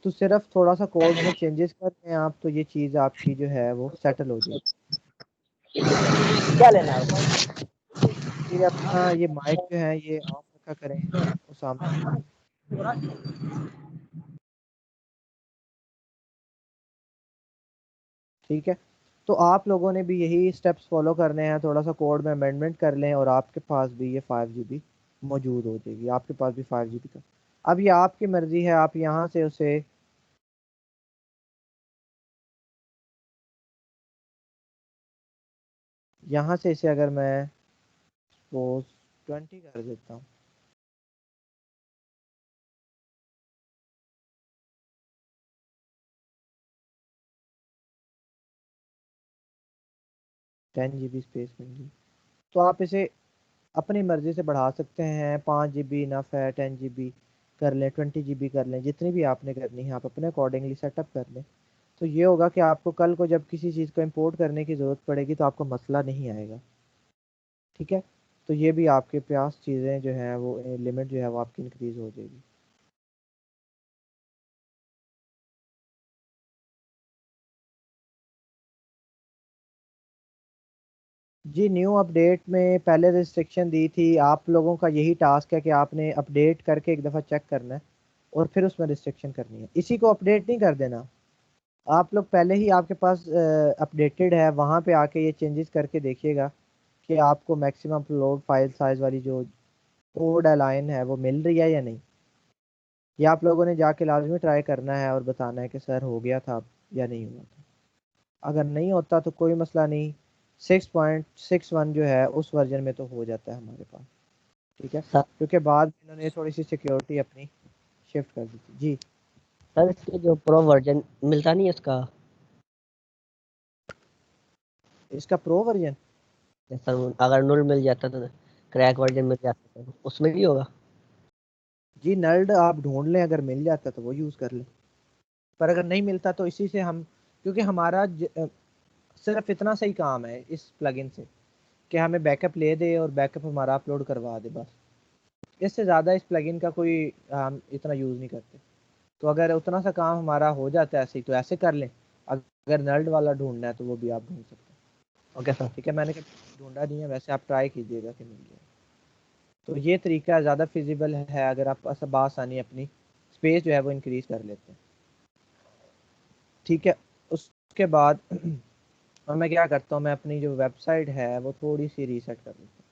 तो सिर्फ थोड़ा सा कोड में चेंजेस करते हैं आप, तो ये चीज़ आपकी जो है वो सेटल हो जाएगी। क्या लेना है? फिर अपना ये माइक जो है ये ऑफ रखा करें उसामा जी। ठीक है, तो आप लोगों ने भी यही स्टेप्स फॉलो करने हैं। थोड़ा सा कोड में अमेंडमेंट कर लें और आपके पास भी ये 5 GB मौजूद हो जाएगी। आपके पास भी 5 GB का। अब ये आपकी मर्ज़ी है, आप यहाँ से उसे यहाँ से इसे अगर मैं सपोज 20 कर देता हूँ, 10 GB स्पेस मिल गई। तो आप इसे अपनी मर्ज़ी से बढ़ा सकते हैं। 5 GB इनफ है, 10 GB कर लें, 20 GB कर लें, जितनी भी आपने करनी है आप अपने अकॉर्डिंगली सेटअप कर लें। तो ये होगा कि आपको कल को जब किसी चीज़ को इंपोर्ट करने की ज़रूरत पड़ेगी तो आपको मसला नहीं आएगा। ठीक है, तो ये भी आपके पास चीज़ें जो हैं वो लिमिट जो है वो आपकी इंक्रीज़ हो जाएगी। जी, न्यू अपडेट में पहले रिस्ट्रिक्शन दी थी। आप लोगों का यही टास्क है कि आपने अपडेट करके एक दफ़ा चेक करना है और फिर उसमें रिस्ट्रिक्शन करनी है। इसी को अपडेट नहीं कर देना। आप लोग पहले ही आपके पास अपडेटेड है, वहाँ पे आके ये चेंजेस करके देखिएगा कि आपको मैक्सिमम अपलोड फाइल साइज़ वाली जो कोड लाइन है वो मिल रही है या नहीं। ये आप लोगों ने जाके लाजमी ट्राई करना है और बताना है कि सर हो गया था या नहीं हुआ था। अगर नहीं होता तो कोई मसला नहीं, 6.61 जो है उस वर्जन में तो हो जाता है हमारे पास। ठीक है, सर क्योंकि बाद में इन्होंने थोड़ी सी सिक्योरिटी अपनी शिफ्ट कर दी थी। जी, सर इसके जो प्रो वर्जन मिलता नहीं है इसका? इसका प्रो वर्जन, सर अगर null मिल जाता तो क्रैक वर्जन मिल जाता तो उसमें भी होगा? जी नल्ड आप ढूंढ लें, अगर मिल जाता तो वो यूज़ कर लें। पर अगर नहीं मिलता तो इसी से हम, क्योंकि हमारा सिर्फ इतना सही काम है इस प्लगइन से कि हमें बैकअप ले दे और बैकअप हमारा अपलोड करवा दे बस। इससे ज़्यादा इस प्लगइन का कोई हम इतना यूज़ नहीं करते। तो अगर उतना सा काम हमारा हो जाता है ऐसे ही तो ऐसे कर लें। अगर नल्ड वाला ढूंढना है तो वो भी आप ढूंढ सकते हैं। Okay sir. ठीक है, मैंने कभी ढूंढा नहीं है, वैसे आप ट्राई कीजिएगा कि मिल जाए। तो ये तरीका ज़्यादा फिजिबल है अगर आप आसानी अपनी स्पेस जो है वो इंक्रीज़ कर लेते हैं। ठीक है, उसके बाद और मैं क्या करता हूँ, मैं अपनी जो वेबसाइट है वो थोड़ी सी रीसेट कर देता हूँ।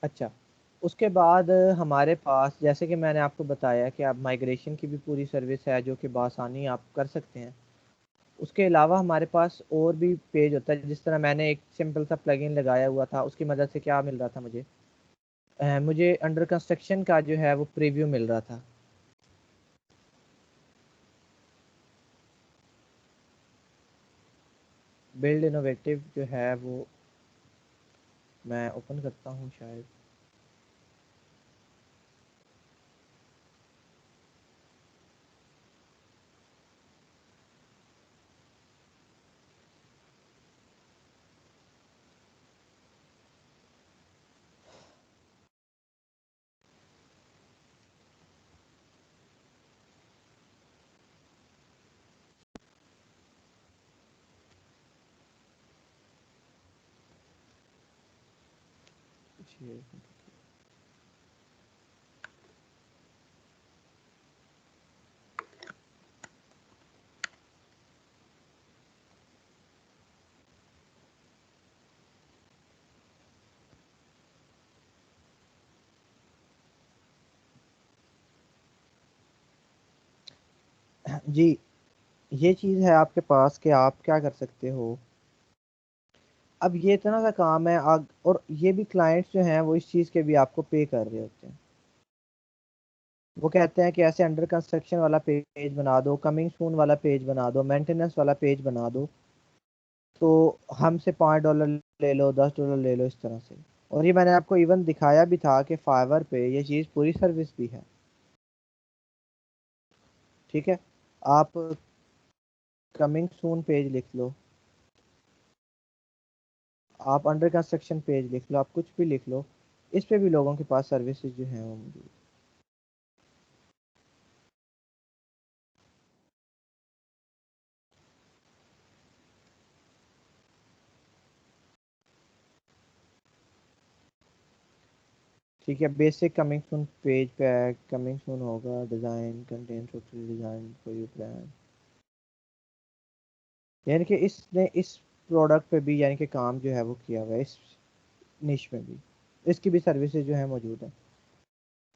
अच्छा, उसके बाद हमारे पास जैसे कि मैंने आपको बताया कि आप माइग्रेशन की भी पूरी सर्विस है जो कि बआसानी आप कर सकते हैं। उसके अलावा हमारे पास और भी पेज होता है। जिस तरह मैंने एक सिंपल सा प्लगइन लगाया हुआ था, उसकी मदद से क्या मिल रहा था मुझे, मुझे अंडर कंस्ट्रक्शन का जो है वो प्रीव्यू मिल रहा था। बिल्ड इनोवेटिव जो है वो मैं ओपन करता हूँ शायद। जी, ये चीज़ है आपके पास कि आप क्या कर सकते हो। अब ये इतना सा काम है और ये भी क्लाइंट्स जो हैं वो इस चीज़ के भी आपको पे कर रहे होते हैं। वो कहते हैं कि ऐसे अंडर कंस्ट्रक्शन वाला पेज बना दो, कमिंग सून वाला पेज बना दो, मेंटेनेंस वाला पेज बना दो, तो हमसे $5 ले लो, $10 ले लो, इस तरह से। और ये मैंने आपको इवन दिखाया भी था कि फाइवर पे ये चीज़ पूरी सर्विस भी है। ठीक है, आप कमिंग सून पेज लिख लो, आप अंडर कंस्ट्रक्शन पेज लिख लो, आप कुछ भी लिख लो, इस पे भी लोगों के पास सर्विसेज जो हैं वो मौजूद। ठीक है, basic coming soon page pack, coming soon होगा, design content total design for you plan. यानी कि इसने इस प्रोडक्ट पे भी यानी कि काम जो है वो किया हुआ है, इस निश में भी इसकी भी सर्विसेज जो है मौजूद है।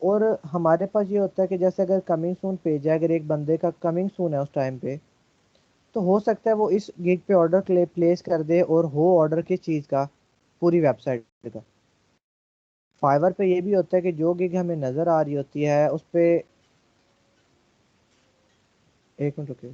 और हमारे पास ये होता है कि जैसे अगर कमिंग सून पेज है, अगर एक बंदे का कमिंग सून है उस टाइम पे, तो हो सकता है वो इस गिग पे ऑर्डर प्लेस कर दे और हो ऑर्डर किस चीज़ का, पूरी वेबसाइट का। फाइवर पे ये भी होता है कि जो गिग हमें नज़र आ रही होती है उस पे, एक मिनट रुकिए।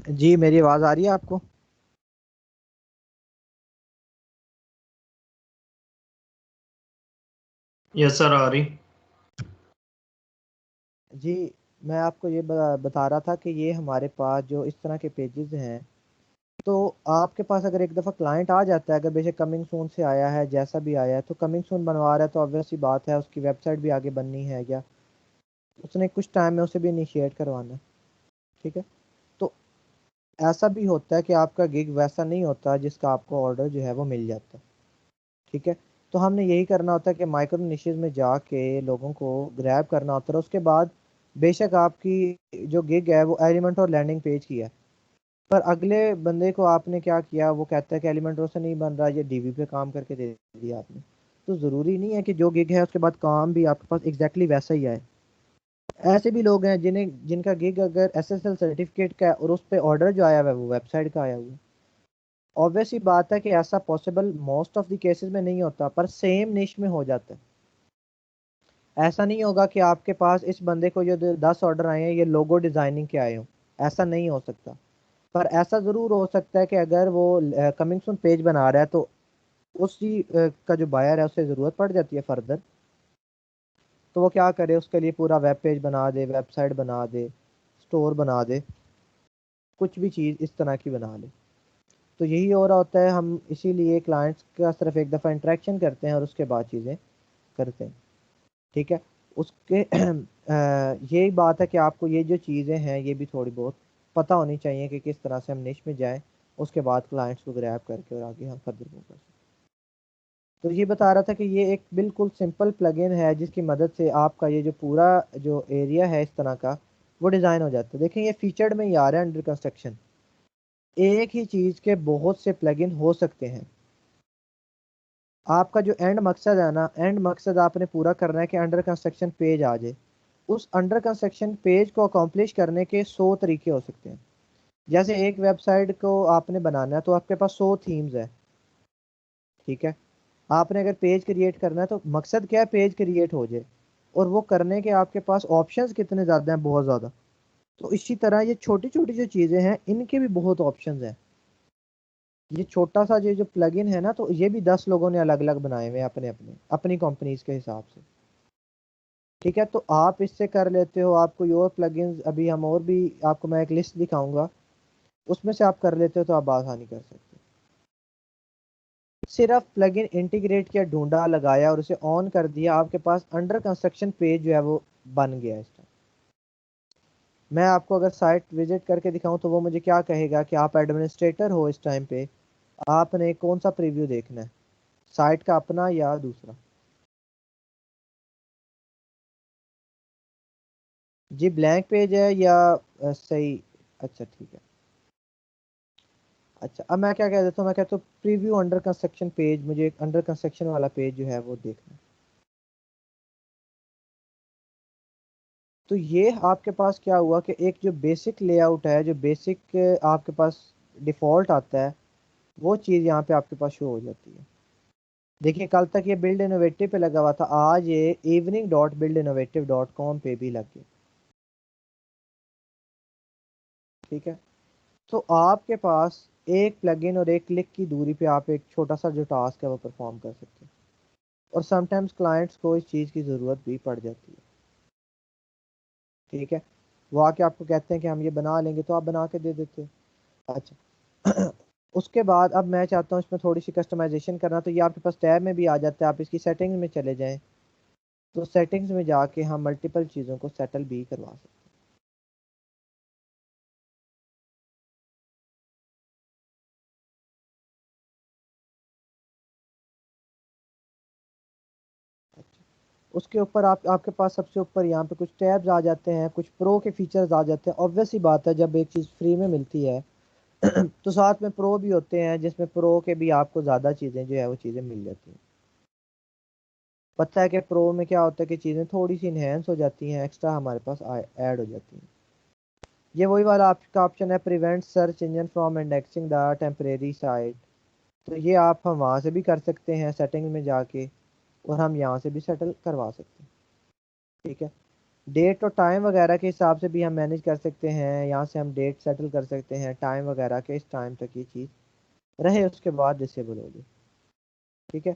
जी मेरी आवाज़ आ रही है आपको? यस सर आ रही। जी मैं आपको ये बता रहा था कि ये हमारे पास जो इस तरह के पेजेस हैं, तो आपके पास अगर एक दफ़ा क्लाइंट आ जाता है, अगर बेशक कमिंग सून से आया है, जैसा भी आया है, तो कमिंग सून बनवा रहा है तो ऑब्वियस सी बात है उसकी वेबसाइट भी आगे बननी है, या उसने कुछ टाइम में उसे भी इनिशिएट करवाना है। ठीक है, तो ऐसा भी होता है कि आपका गिग वैसा नहीं होता जिसका आपको ऑर्डर जो है वो मिल जाता है। ठीक है, तो हमने यही करना होता है कि माइक्रो निशेस में जाके लोगों को ग्रैब करना होता है। उसके बाद बेशक आपकी जो गिग है वो एलिमेंट और लैंडिंग पेज की है, पर अगले बंदे को आपने क्या किया, वो कहता है कि एलिमेंटो से नहीं बन रहा, ये डीबी पे काम करके दे दिया आपने। तो ज़रूरी नहीं है कि जो गिग है उसके बाद काम भी आपके पास एग्जैक्टली वैसा ही आए। ऐसे भी लोग हैं जिनका गिग अगर एसएसएल सर्टिफिकेट का है और उस पर ऑर्डर जो आया हुआ है वो वेबसाइट का आया हुआ है। ऑब्वियस ही बात है कि ऐसा possible most of the cases में नहीं होता, पर सेम निश में हो जाता है। ऐसा नहीं होगा कि आपके पास इस बंदे को जो 10 ऑर्डर आए हैं ये लोगो डिज़ाइनिंग के आए हों, ऐसा नहीं हो सकता। पर ऐसा ज़रूर हो सकता है कि अगर वो कमिंग सून पेज बना रहा है तो उसी का जो बायर है उसे ज़रूरत पड़ जाती है फर्दर, तो वो क्या करे, उसके लिए पूरा वेब पेज बना दे, वेबसाइट बना दे, स्टोर बना दे, कुछ भी चीज़ इस तरह की बना ले। तो यही हो रहा होता है, हम इसीलिए क्लाइंट्स का सिर्फ एक दफ़ा इंटरेक्शन करते हैं और उसके बाद चीज़ें करते हैं। ठीक है, उसके यही बात है कि आपको ये जो चीज़ें हैं ये भी थोड़ी बहुत पता होनी चाहिए कि किस तरह से हम निश में जाएं, उसके बाद क्लाइंट्स को ग्रैब करके और आगे हम फर्दर मूव कर सकते। तो ये बता रहा था कि ये एक बिल्कुल सिंपल प्लगइन है जिसकी मदद से आपका ये जो पूरा जो एरिया है इस तरह का वो डिज़ाइन हो जाता है। देखें ये फीचर्ड में ही आ रहा है अंडर कंस्ट्रक्शन। एक ही चीज़ के बहुत से प्लगइन हो सकते हैं। आपका जो एंड मकसद है ना, एंड मकसद आपने पूरा करना है कि अंडर कंस्ट्रक्शन पेज आ जाए। उस अंडर कंस्ट्रक्शन पेज को अकॉम्प्लिश करने के 100 तरीके हो सकते हैं। जैसे एक वेबसाइट को आपने बनाना है तो आपके पास 100 थीम्स है। ठीक है, आपने अगर पेज क्रिएट करना है तो मकसद क्या है, पेज क्रिएट हो जाए, और वो करने के आपके पास ऑप्शंस कितने ज़्यादा हैं, बहुत ज़्यादा। तो इसी तरह ये छोटी छोटी जो चीज़ें हैं इनके भी बहुत ऑप्शंस हैं। ये छोटा सा जो जो प्लगइन है ना, तो ये भी 10 लोगों ने अलग अलग बनाए हुए हैं अपने अपने अपनी कंपनीज के हिसाब से। ठीक है, तो आप इससे कर लेते हो, आपको और प्लगइन्स अभी हम और भी आपको मैं एक लिस्ट दिखाऊंगा, उसमें से आप कर लेते हो तो आप आसानी कर सकते हो। सिर्फ प्लगइन इंटीग्रेट किया, ढूंढा, लगाया और उसे ऑन कर दिया, आपके पास अंडर कंस्ट्रक्शन पेज जो है वो बन गया इस टाइम। मैं आपको अगर साइट विजिट करके दिखाऊं तो वो मुझे क्या कहेगा कि आप एडमिनिस्ट्रेटर हो इस टाइम पे, आपने कौन सा प्रीव्यू देखना है, साइट का अपना या दूसरा। जी ब्लैंक पेज है या सही? अच्छा ठीक है। अच्छा अब मैं क्या कह देता हूँ, मैं कहता हूँ प्रीव्यू अंडर कंस्ट्रक्शन पेज, मुझे एक अंडर कंस्ट्रक्शन वाला पेज जो है वो देखना है। तो ये आपके पास क्या हुआ कि एक जो बेसिक लेआउट है, जो बेसिक आपके पास डिफ़ॉल्ट आता है, वो चीज़ यहाँ पे आपके पास शो हो जाती है। देखिए कल तक ये बिल्ड इनोवेटिव पे लगा हुआ था, आज ये evening dot build innovative dot com पे भी लग गया। ठीक है, तो आपके पास एक प्लगइन और एक क्लिक की दूरी पे आप एक छोटा सा जो टास्क है वो परफॉर्म कर सकते हैं। और समटाइम्स क्लाइंट्स को इस चीज़ की ज़रूरत भी पड़ जाती है। ठीक है, वो आके आपको कहते हैं कि हम ये बना लेंगे तो आप बना के दे देते हो। अच्छा उसके बाद अब मैं चाहता हूँ इसमें थोड़ी सी कस्टमाइजेशन करना, तो ये आपके पास टैब में भी आ जाता है, आप इसकी सेटिंग्स में चले जाएं, तो सेटिंग्स में जाके हम मल्टीपल चीज़ों को सेटल भी करवा सकते हैं। अच्छा, उसके ऊपर आपके पास सबसे ऊपर यहाँ पे कुछ टैब्स आ जाते हैं, कुछ प्रो के फीचर्स आ जाते हैं। ऑब्वियस ही बात है जब एक चीज़ फ्री में मिलती है तो साथ में प्रो भी होते हैं, जिसमें प्रो के भी आपको ज़्यादा चीज़ें जो है वो चीज़ें मिल जाती हैं। पता है कि प्रो में क्या होता है कि चीज़ें थोड़ी सी इन्हेंस हो जाती हैं, एक्स्ट्रा हमारे पास ऐड हो जाती हैं। ये वही वाला आपका ऑप्शन है, prevent search engine from indexing the temporary site. तो ये हम वहाँ से भी कर सकते हैं सेटिंग में जाके, और हम यहाँ से भी सेटल करवा सकते हैं। ठीक है, डेट और टाइम वगैरह के हिसाब से भी हम मैनेज कर सकते हैं। यहाँ से हम डेट सेटल कर सकते हैं, टाइम वगैरह के, इस टाइम तक ये चीज़ रहे, उसके बाद डिसेबल होगी। ठीक है।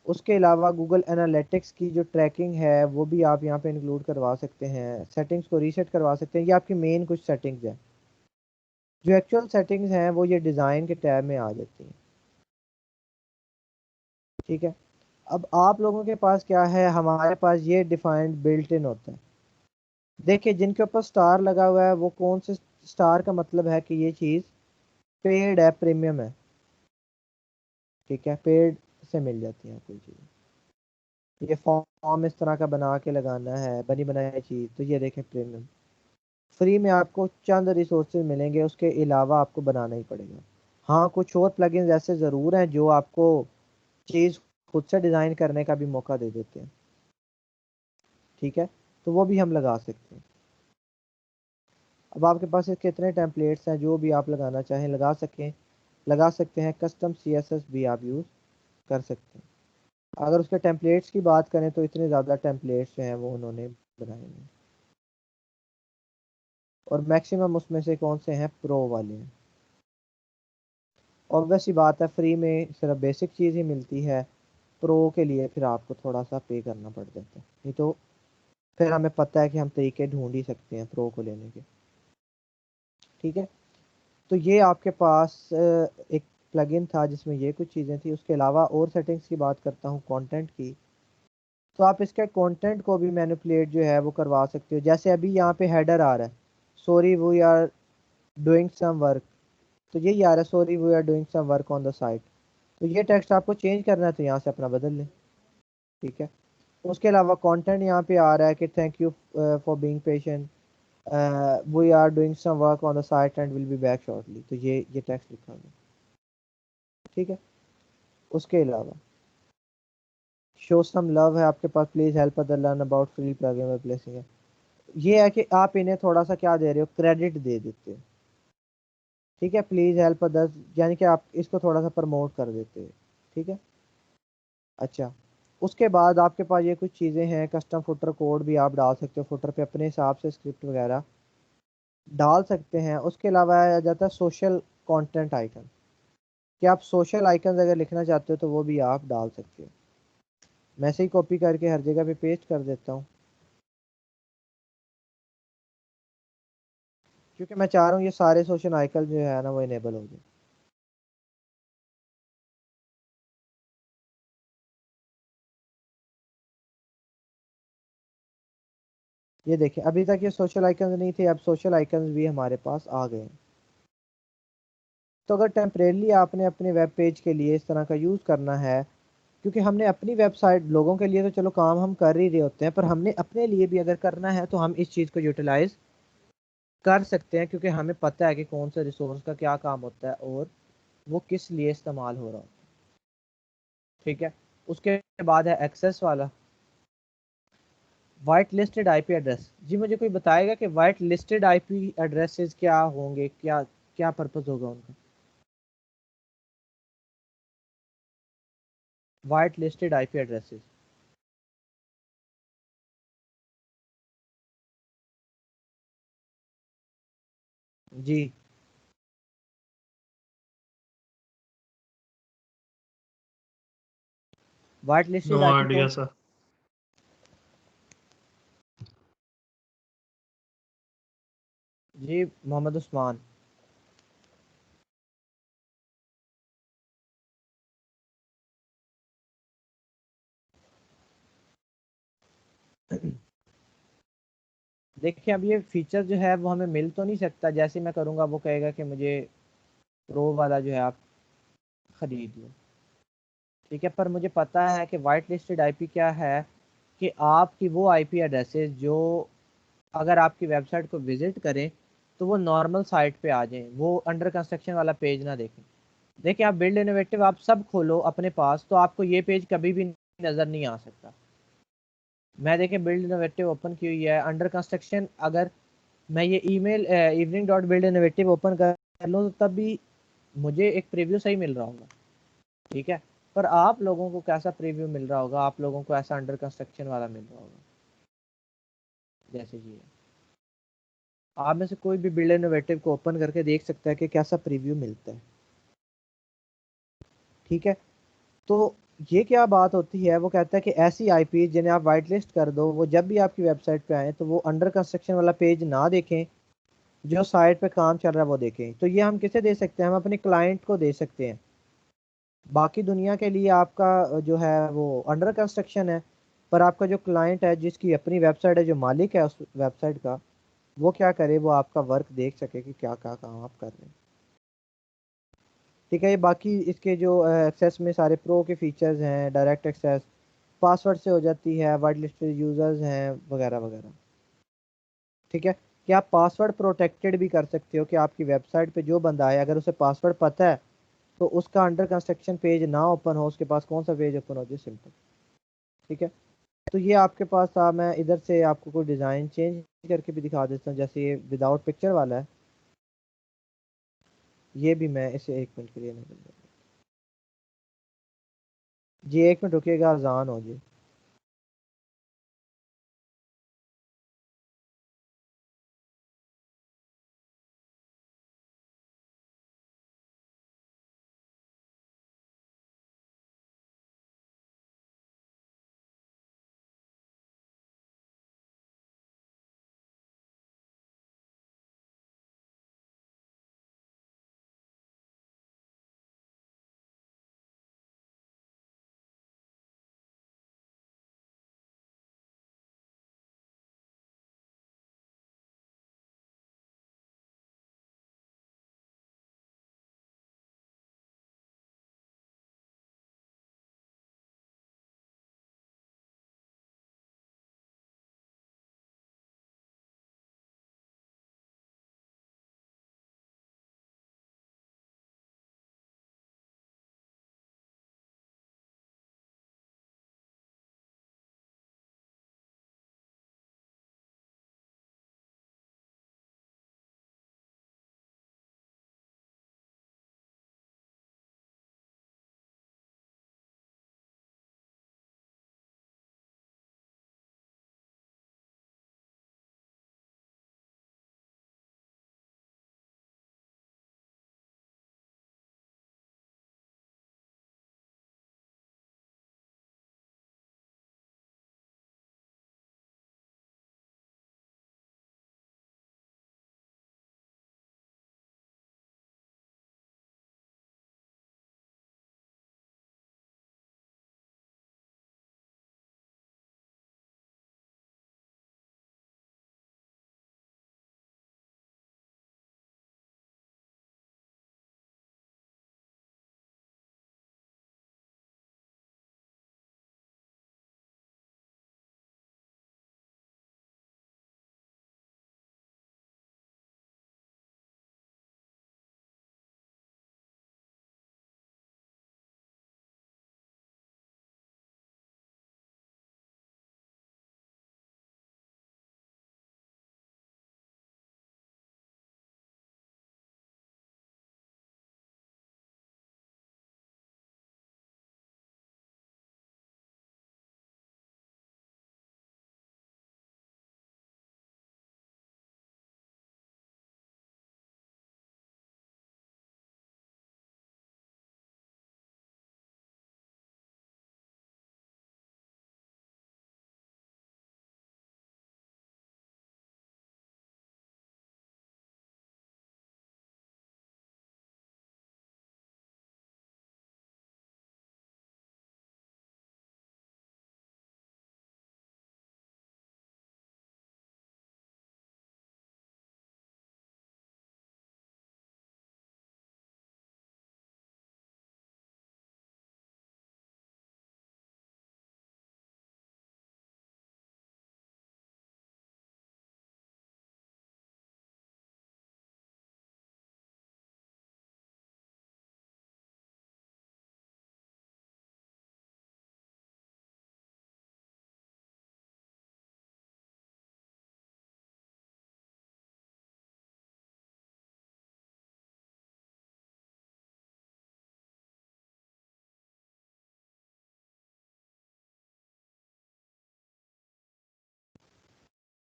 उसके अलावा गूगल एनालिटिक्स की जो ट्रैकिंग है वो भी आप यहाँ पे इंक्लूड करवा सकते हैं, सेटिंग्स को रीसेट करवा सकते हैं। ये आपकी मेन कुछ सेटिंग्स हैं। जो एक्चुअल सेटिंग्स हैं वो ये डिज़ाइन के टैब में आ जाती हैं। ठीक है। अब आप लोगों के पास क्या है, हमारे पास ये डिफाइंड बिल्ट इन होता है। देखिए जिनके ऊपर स्टार लगा हुआ है वो कौन से स्टार का मतलब है कि ये चीज़ पेड है, प्रीमियम है। ठीक है, पेड से मिल जाती है कोई चीज़। ये फॉर्म इस तरह का बना के लगाना है, बनी बनाई चीज़, तो ये देखें प्रीमियम। फ्री में आपको चंद रिसोर्सेज मिलेंगे, उसके अलावा आपको बनाना ही पड़ेगा। हाँ कुछ और प्लगइन्स ऐसे ज़रूर हैं जो आपको चीज़ खुद से डिज़ाइन करने का भी मौका दे देते हैं। ठीक है, तो वो भी हम लगा सकते हैं। अब आपके पास इसके इतने टेम्पलेट्स हैं, जो भी आप लगाना चाहें लगा सकते हैं। कस्टम CSS भी आप यूज़ कर सकते हैं। अगर उसके टेम्पलेट्स की बात करें तो इतने ज़्यादा टेम्पलेट्स जो हैं वो उन्होंने बनाए हैं, और मैक्सिमम उसमें से कौन से हैं, प्रो वाले हैं। ऑब्वियस ही बात है, फ्री में सिर्फ बेसिक चीज़ ही मिलती है, प्रो के लिए फिर आपको थोड़ा सा पे करना पड़ जाता है। नहीं तो फिर हमें पता है कि हम तरीके ढूंढ ही सकते हैं प्रो को लेने के। ठीक है, तो ये आपके पास एक प्लगइन था जिसमें ये कुछ चीज़ें थी। उसके अलावा और सेटिंग्स की बात करता हूँ, कंटेंट की। तो आप इसके कंटेंट को भी मैनिपुलेट जो है वो करवा सकते हो। जैसे अभी यहाँ पे हेडर आ रहा है, sorry we are doing some work, तो यही आ रहा है, sorry we are doing some work on the site. तो ये टेक्स्ट आपको चेंज करना है तो यहाँ से अपना बदल लें। ठीक है, उसके अलावा कंटेंट यहाँ पे आ रहा है कि thank you for being patient, we are doing some work on the site and will be back shortly, तो ये टेक्स्ट लिखा हुआ है। ठीक है, उसके अलावा शो सम लव है आपके पास, please help other learn about free plugin replacing है। ये है कि आप इन्हें थोड़ा सा क्या दे रहे हो, क्रेडिट दे देते हो। ठीक है, प्लीज हेल्प अदर्स, यानी कि आप इसको थोड़ा सा प्रमोट कर देते हो। ठीक है, अच्छा। उसके बाद आपके पास ये कुछ चीज़ें हैं, कस्टम फुटर कोड भी आप डाल सकते हो, फुटर पे अपने हिसाब से स्क्रिप्ट वगैरह डाल सकते हैं। उसके अलावा आ जाता है सोशल कंटेंट आइकन, कि आप सोशल आइकन अगर लिखना चाहते हो तो वो भी आप डाल सकते हो। मैं से ही कॉपी करके हर जगह पे पेस्ट कर देता हूँ, क्योंकि मैं चाह रहा हूँ ये सारे सोशल आइकन जो है ना वो इनेबल हो जाए। ये देखिए अभी तक ये सोशल आइकन नहीं थे, अब सोशल आइकन भी हमारे पास आ गए हैं। तो अगर टेम्परेली आपने अपने वेब पेज के लिए इस तरह का यूज़ करना है, क्योंकि हमने अपनी वेबसाइट, लोगों के लिए तो चलो काम हम कर ही रहे होते हैं, पर हमने अपने लिए भी अगर करना है तो हम इस चीज़ को यूटिलाइज कर सकते हैं, क्योंकि हमें पता है कि कौन सा रिसोर्स का क्या काम होता है और वो किस लिए इस्तेमाल हो रहा होता है। ठीक है, उसके बाद है एक्सेस वाला, वाइट लिस्टेड आईपी एड्रेस। जी मुझे कोई बताएगा कि वाइट लिस्टेड आईपी एड्रेसेस क्या होंगे, क्या क्या पर्पस होगा उनका। वाइट लिस्टेड आईपी एड्रेसेस, जी white no listed IP idea कौन। सर। जी मोहम्मद उस्मान। देखिए अब ये फीचर जो है वो हमें मिल तो नहीं सकता, जैसे मैं करूँगा वो कहेगा कि मुझे प्रो वाला जो है आप ख़रीद लो। ठीक है, पर मुझे पता है कि वाइट लिस्टेड आईपी क्या है, कि आपकी वो आईपी एड्रेसेस जो अगर आपकी वेबसाइट को विजिट करें तो वो नॉर्मल साइट पे आ जाएं, वो अंडर कंस्ट्रक्शन वाला पेज ना देखें। देखिए आप बिल्ड इनोवेटिव आप सब खोलो अपने पास तो आपको ये पेज कभी भी नज़र नहीं आ सकता। मैं देखिए बिल्ड इनोवेटिव ओपन की हुई है, अंडर कंस्ट्रक्शन, अगर मैं ये email evening dot build innovative open कर लूँ तो तब भी मुझे एक प्रीव्यू सही मिल रहा होगा। ठीक है, पर आप लोगों को कैसा प्रीव्यू मिल रहा होगा, आप लोगों को ऐसा अंडर कंस्ट्रक्शन वाला मिल रहा होगा। जैसे ये है। आप में से कोई भी बिल्ड इनोवेटिव को ओपन करके देख सकता है कि कैसा प्रीव्यू मिलता है। ठीक है, तो ये क्या बात होती है, वो कहता है कि ऐसी आईपी जिन्हें आप वाइट लिस्ट कर दो, वो जब भी आपकी वेबसाइट पे आए तो वो अंडर कंस्ट्रक्शन वाला पेज ना देखें, जो साइट पे काम चल रहा है वो देखें। तो ये हम किसे दे सकते हैं, हम अपने क्लाइंट को दे सकते हैं। बाकी दुनिया के लिए आपका जो है वो अंडर कंस्ट्रक्शन है, पर आपका जो क्लाइंट है, जिसकी अपनी वेबसाइट है, जो मालिक है उस वेबसाइट का, वो क्या करे, वो आपका वर्क देख सके कि क्या क्या काम आप कर रहे हैं। ठीक है, ये बाकी इसके जो एक्सेस में सारे प्रो के फीचर्स हैं, डायरेक्ट एक्सेस, पासवर्ड से हो जाती है, वाइट लिस्टेड यूजर्स हैं, वगैरह वगैरह। ठीक है, कि आप पासवर्ड प्रोटेक्टेड भी कर सकते हो, कि आपकी वेबसाइट पे जो बंदा है अगर उसे पासवर्ड पता है तो उसका अंडर कंस्ट्रक्शन पेज ना ओपन हो, उसके पास कौन सा पेज ओपन हो जाए, सिंपल। ठीक है, तो ये आपके पास था। मैं इधर से आपको कोई डिज़ाइन चेंज करके भी दिखा देता हूँ, जैसे ये विदाउट पिक्चर वाला है, ये भी मैं इसे 1 मिनट के लिए नहीं, जी 1 मिनट रुकिएगा, अजान हो जी।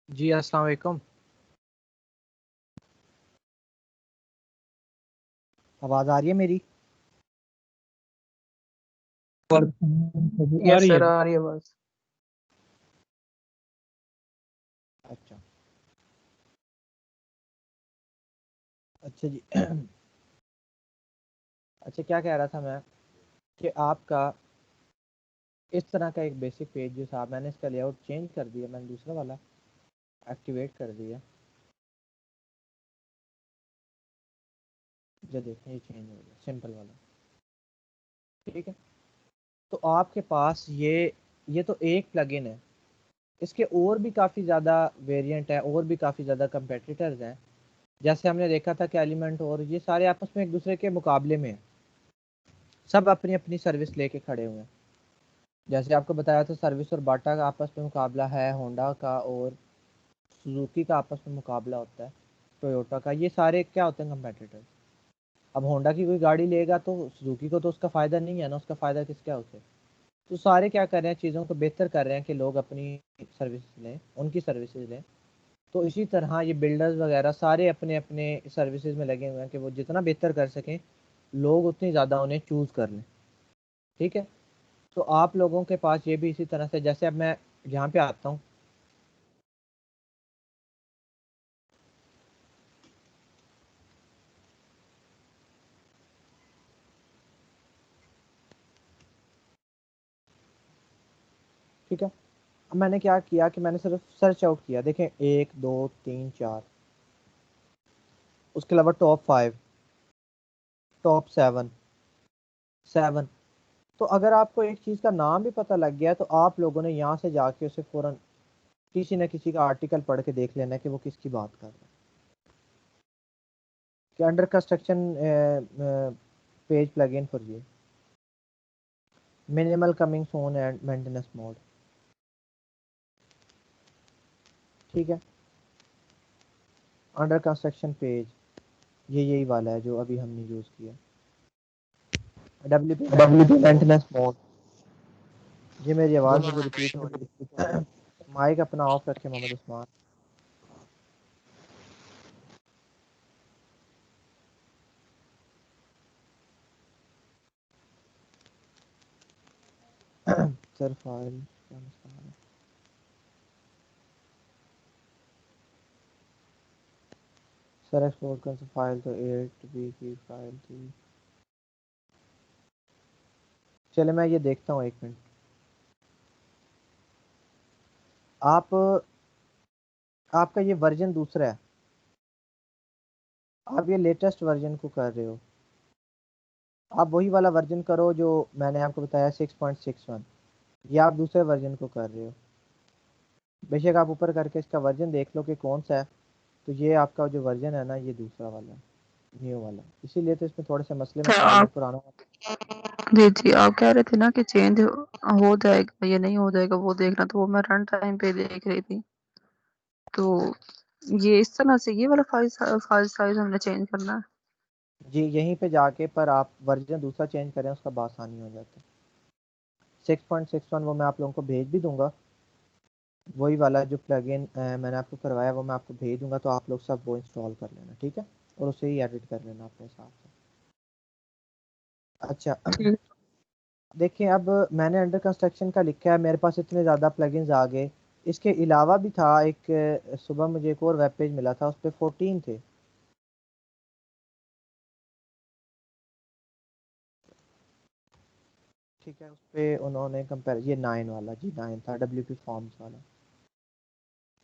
जी अस्सलाम वालेकुम। आवाज आ रही है मेरी? आ रही सर है। आ रही है बस। अच्छा अच्छा जी। अच्छा क्या कह रहा था मैं कि आपका इस तरह का एक बेसिक पेज जो था, मैंने इसका लेआउट चेंज कर दिया, मैंने दूसरा वाला एक्टिवेट कर दिया। जो देखें ये चेंज हो गया, सिंपल वाला। ठीक है, तो आपके पास ये तो एक प्लगइन है, इसके और भी काफ़ी ज़्यादा वेरिएंट है और भी काफ़ी ज़्यादा कंपेटिटर्स हैं। जैसे हमने देखा था कि एलिमेंट और ये सारे आपस में एक दूसरे के मुकाबले में हैं, सब अपनी अपनी सर्विस लेके खड़े हुए हैं। जैसे आपको बताया था सर्विस और बाटा का आपस में मुकाबला है, होंडा का और सुजुकी का आपस में मुकाबला होता है, टोयोटा का, ये सारे क्या होते हैं कंपेटिटर्स। अब होंडा की कोई गाड़ी लेगा तो सुजुकी को तो उसका फ़ायदा नहीं है ना, उसका फ़ायदा किसका है उसे। तो सारे क्या कर रहे हैं, चीज़ों को बेहतर कर रहे हैं कि लोग अपनी सर्विस लें, उनकी सर्विसेज लें। तो इसी तरह ये बिल्डर्स वगैरह सारे अपने अपने सर्विसेज में लगे हुए हैं कि वो जितना बेहतर कर सकें, लोग उतनी ज़्यादा उन्हें चूज़ कर लें। ठीक है, तो आप लोगों के पास ये भी इसी तरह से, जैसे अब मैं यहाँ पे आता हूँ, ठीक है, अब मैंने क्या किया कि मैंने सिर्फ सर्च आउट किया। देखें 1 2 3 4, उसके अलावा टॉप 5, टॉप 7। तो अगर आपको एक चीज़ का नाम भी पता लग गया तो आप लोगों ने यहाँ से जाके उसे फ़ौरन किसी न किसी का आर्टिकल पढ़ के देख लेना है कि वो किसकी बात कर रहा है। कि under construction page plugin for ये minimal coming soon and maintenance mode. ठीक है, अंडर कंस्ट्रक्शन पेज ये यही वाला है जो अभी हमने यूज़ किया, डब्ल्यूपी मेंटेनेंस मोड। ये मेरी आवाज़ मुझे रिपीट हो रही है। माइक अपना ऑफ रखे मोहम्मद उस्मान। सर फाइल क्या मसला है? सर एक्सपोर्ट कर फाइल तो 8 की फाइल थी। चले मैं ये देखता हूँ, 1 मिनट। आपका ये वर्जन दूसरा है, आप ये लेटेस्ट वर्जन को कर रहे हो। आप वही वाला वर्जन करो जो मैंने आपको बताया 6.61, ये आप दूसरे वर्जन को कर रहे हो। बेशक आप ऊपर करके इसका वर्जन देख लो कि कौन सा है। तो ये आपका जो वर्जन है ना, ये दूसरा वाला है, न्यू वाला। इसीलिए तो इसमें थोड़े से मसले तो मसाइल हैं आप पुराना। जी जी आप कह रहे थे ना कि चेंज हो जाएगा या नहीं हो जाएगा वो देखना, तो वो मैं रन टाइम पे देख रही थी। तो ये इस तरह से ये वाला फाइल साइज हमने चेंज करना है। जी यहीं पे जाके पर आप वर्जन दूसरा चेंज करें, उसका बासानी हो जाता है। 6.61 वो मैं आप लोगों को भेज भी दूंगा, वही वाला जो प्लगइन मैंने आपको करवाया वो मैं आपको भेज दूंगा, तो आप लोग सब वो इंस्टॉल कर लेना। ठीक है, और उसे ही एडिट कर लेना अपने हिसाब से। अच्छा ठीक। देखिए, अब मैंने अंडर कंस्ट्रक्शन का लिखा है, मेरे पास इतने ज़्यादा प्लगइन्स आ गए। इसके अलावा भी था एक, सुबह मुझे एक और वेब पेज मिला था, उस पर 14 थे। ठीक है, उस पर उन्होंने कंपेयर, ये 9 वाला, जी 9 था, WP फॉर्म्स वाला।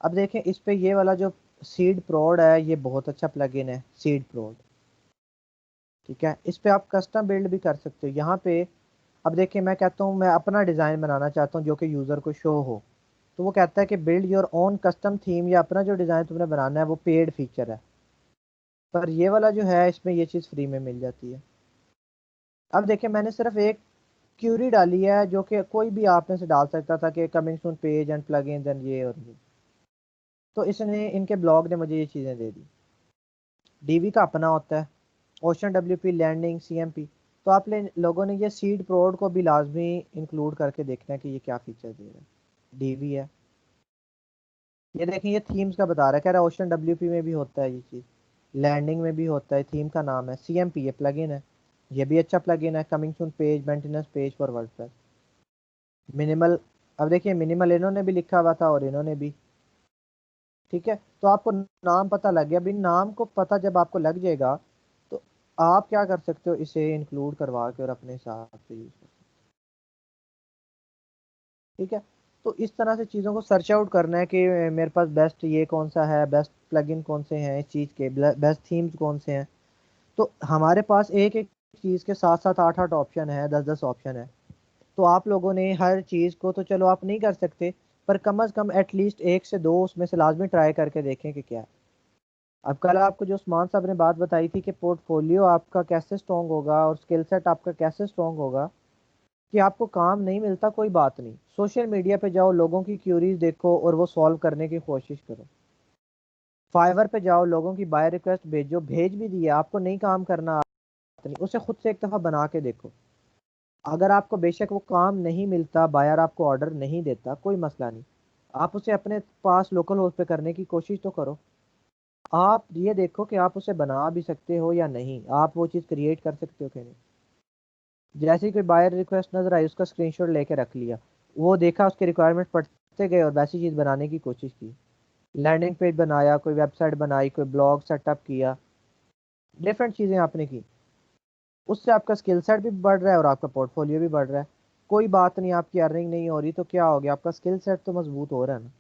अब देखें इस पे ये वाला जो सीड प्रोड है, ये बहुत अच्छा प्लगइन है, सीड प्रोड। ठीक है, इस पे आप कस्टम बिल्ड भी कर सकते हो यहाँ पे। अब देखिए मैं कहता हूँ मैं अपना डिज़ाइन बनाना चाहता हूँ जो कि यूज़र को शो हो, तो वो कहता है कि build your own custom theme, या अपना जो डिज़ाइन तुमने बनाना है वो पेड फीचर है। पर ये वाला जो है इसमें ये चीज़ फ्री में मिल जाती है। अब देखिए मैंने सिर्फ एक क्यूरी डाली है जो कि कोई भी आप में से डाल सकता था कि coming soon page and plugins and ये और ये। तो इसने, इनके ब्लॉग ने मुझे ये चीज़ें दे दी। डीवी का अपना होता है, ओशन WP लैंडिंग CMP। तो आप लोगों ने ये सीड प्रोड को भी लाजमी इंक्लूड करके देखना है कि ये क्या फीचर दे रहा है। डीवी है, ये देखें ये थीम्स का बता रहा है, कह रहा है ओशन WP में भी होता है ये चीज़, लैंडिंग में भी होता है। थीम का नाम है CMP, ये प्लगइन है, ये भी अच्छा प्लगइन है। Coming soon page maintenance page for WordPress. Minimal, अब देखिए मिनिमल इन्होंने भी लिखा हुआ था और इन्होंने भी, ठीक है। तो आपको नाम पता लग गया, अभी नाम को पता जब आपको लग जाएगा तो आप क्या कर सकते हो, इसे इंक्लूड करवा के और अपने हिसाब से यूज कर सकते हो, ठीक है। तो इस तरह से चीज़ों को सर्च आउट करना है कि मेरे पास बेस्ट ये कौन सा है, बेस्ट प्लगइन कौन से हैं इस चीज़ के, बेस्ट थीम्स कौन से हैं। तो हमारे पास एक एक चीज़ के साथ साथ 8-8 ऑप्शन है, 10-10 ऑप्शन है। तो आप लोगों ने हर चीज़ को तो चलो आप नहीं कर सकते, पर कम अज़ कम एटलीस्ट 1 से 2 उसमें से लाजमी ट्राई करके देखें कि क्या है। अब कल आपको जो उस्मान साहब ने बात बताई थी कि पोर्टफोलियो आपका कैसे स्ट्रॉन्ग होगा और स्किल सेट आपका कैसे स्ट्रॉन्ग होगा, कि आपको काम नहीं मिलता कोई बात नहीं, सोशल मीडिया पे जाओ, लोगों की क्यूरीज देखो और वो सॉल्व करने की कोशिश करो। फाइवर पे जाओ, लोगों की बाय रिक्वेस्ट भेजो, भेज भी दिए, आपको नहीं काम करना नहीं, उसे खुद से एक दफ़ा बना के देखो। अगर आपको बेशक वो काम नहीं मिलता, बायर आपको ऑर्डर नहीं देता, कोई मसला नहीं, आप उसे अपने पास लोकल होस्ट पे करने की कोशिश तो करो। आप ये देखो कि आप उसे बना भी सकते हो या नहीं, आप वो चीज़ क्रिएट कर सकते हो कि नहीं। जैसे ही कोई बायर रिक्वेस्ट नजर आई, उसका स्क्रीनशॉट लेके रख लिया, वो देखा, उसके रिक्वायरमेंट पढ़ते गए और वैसी चीज़ बनाने की कोशिश की, लैंडिंग पेज बनाया, कोई वेबसाइट बनाई, कोई ब्लॉग सेटअप किया, डिफरेंट चीज़ें आपने की, उससे आपका स्किल सेट भी बढ़ रहा है और आपका पोर्टफोलियो भी बढ़ रहा है। कोई बात नहीं, आपकी अर्निंग नहीं हो रही तो क्या हो गया, आपका स्किल सेट तो मजबूत हो रहा है ना,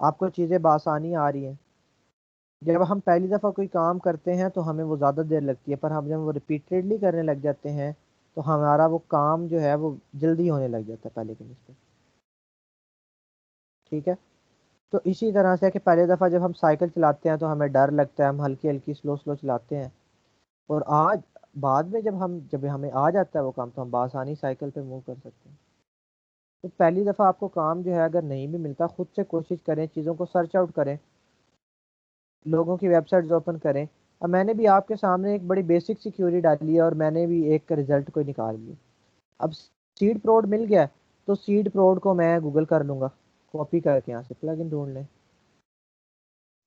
आपको चीज़ें बआसानी आ रही हैं। जब हम पहली दफ़ा कोई काम करते हैं तो हमें वो ज़्यादा देर लगती है, पर हम जब वो रिपीटेडली करने लग जाते हैं तो हमारा वो काम जो है वो जल्दी होने लग जाता है पहले की निस्बत, ठीक है। तो इसी तरह से कि पहले दफ़ा जब हम साइकिल चलाते हैं तो हमें डर लगता है, हम हल्की हल्की स्लो स्लो चलाते हैं, और आज बाद में जब हमें आ जाता है वो काम तो हम बआसानी साइकिल पे मूव कर सकते हैं। तो पहली दफ़ा आपको काम जो है अगर नहीं भी मिलता, खुद से कोशिश करें, चीज़ों को सर्च आउट करें, लोगों की वेबसाइट्स ओपन करें। अब मैंने भी आपके सामने एक बड़ी बेसिक सी क्यूरी डाली है और मैंने भी एक रिजल्ट को निकाल लिया। अब सीड प्रोड मिल गया, तो सीड प्रोड को मैं गूगल कर लूँगा, कॉपी करके यहाँ से प्लगइन ढूंढ लें,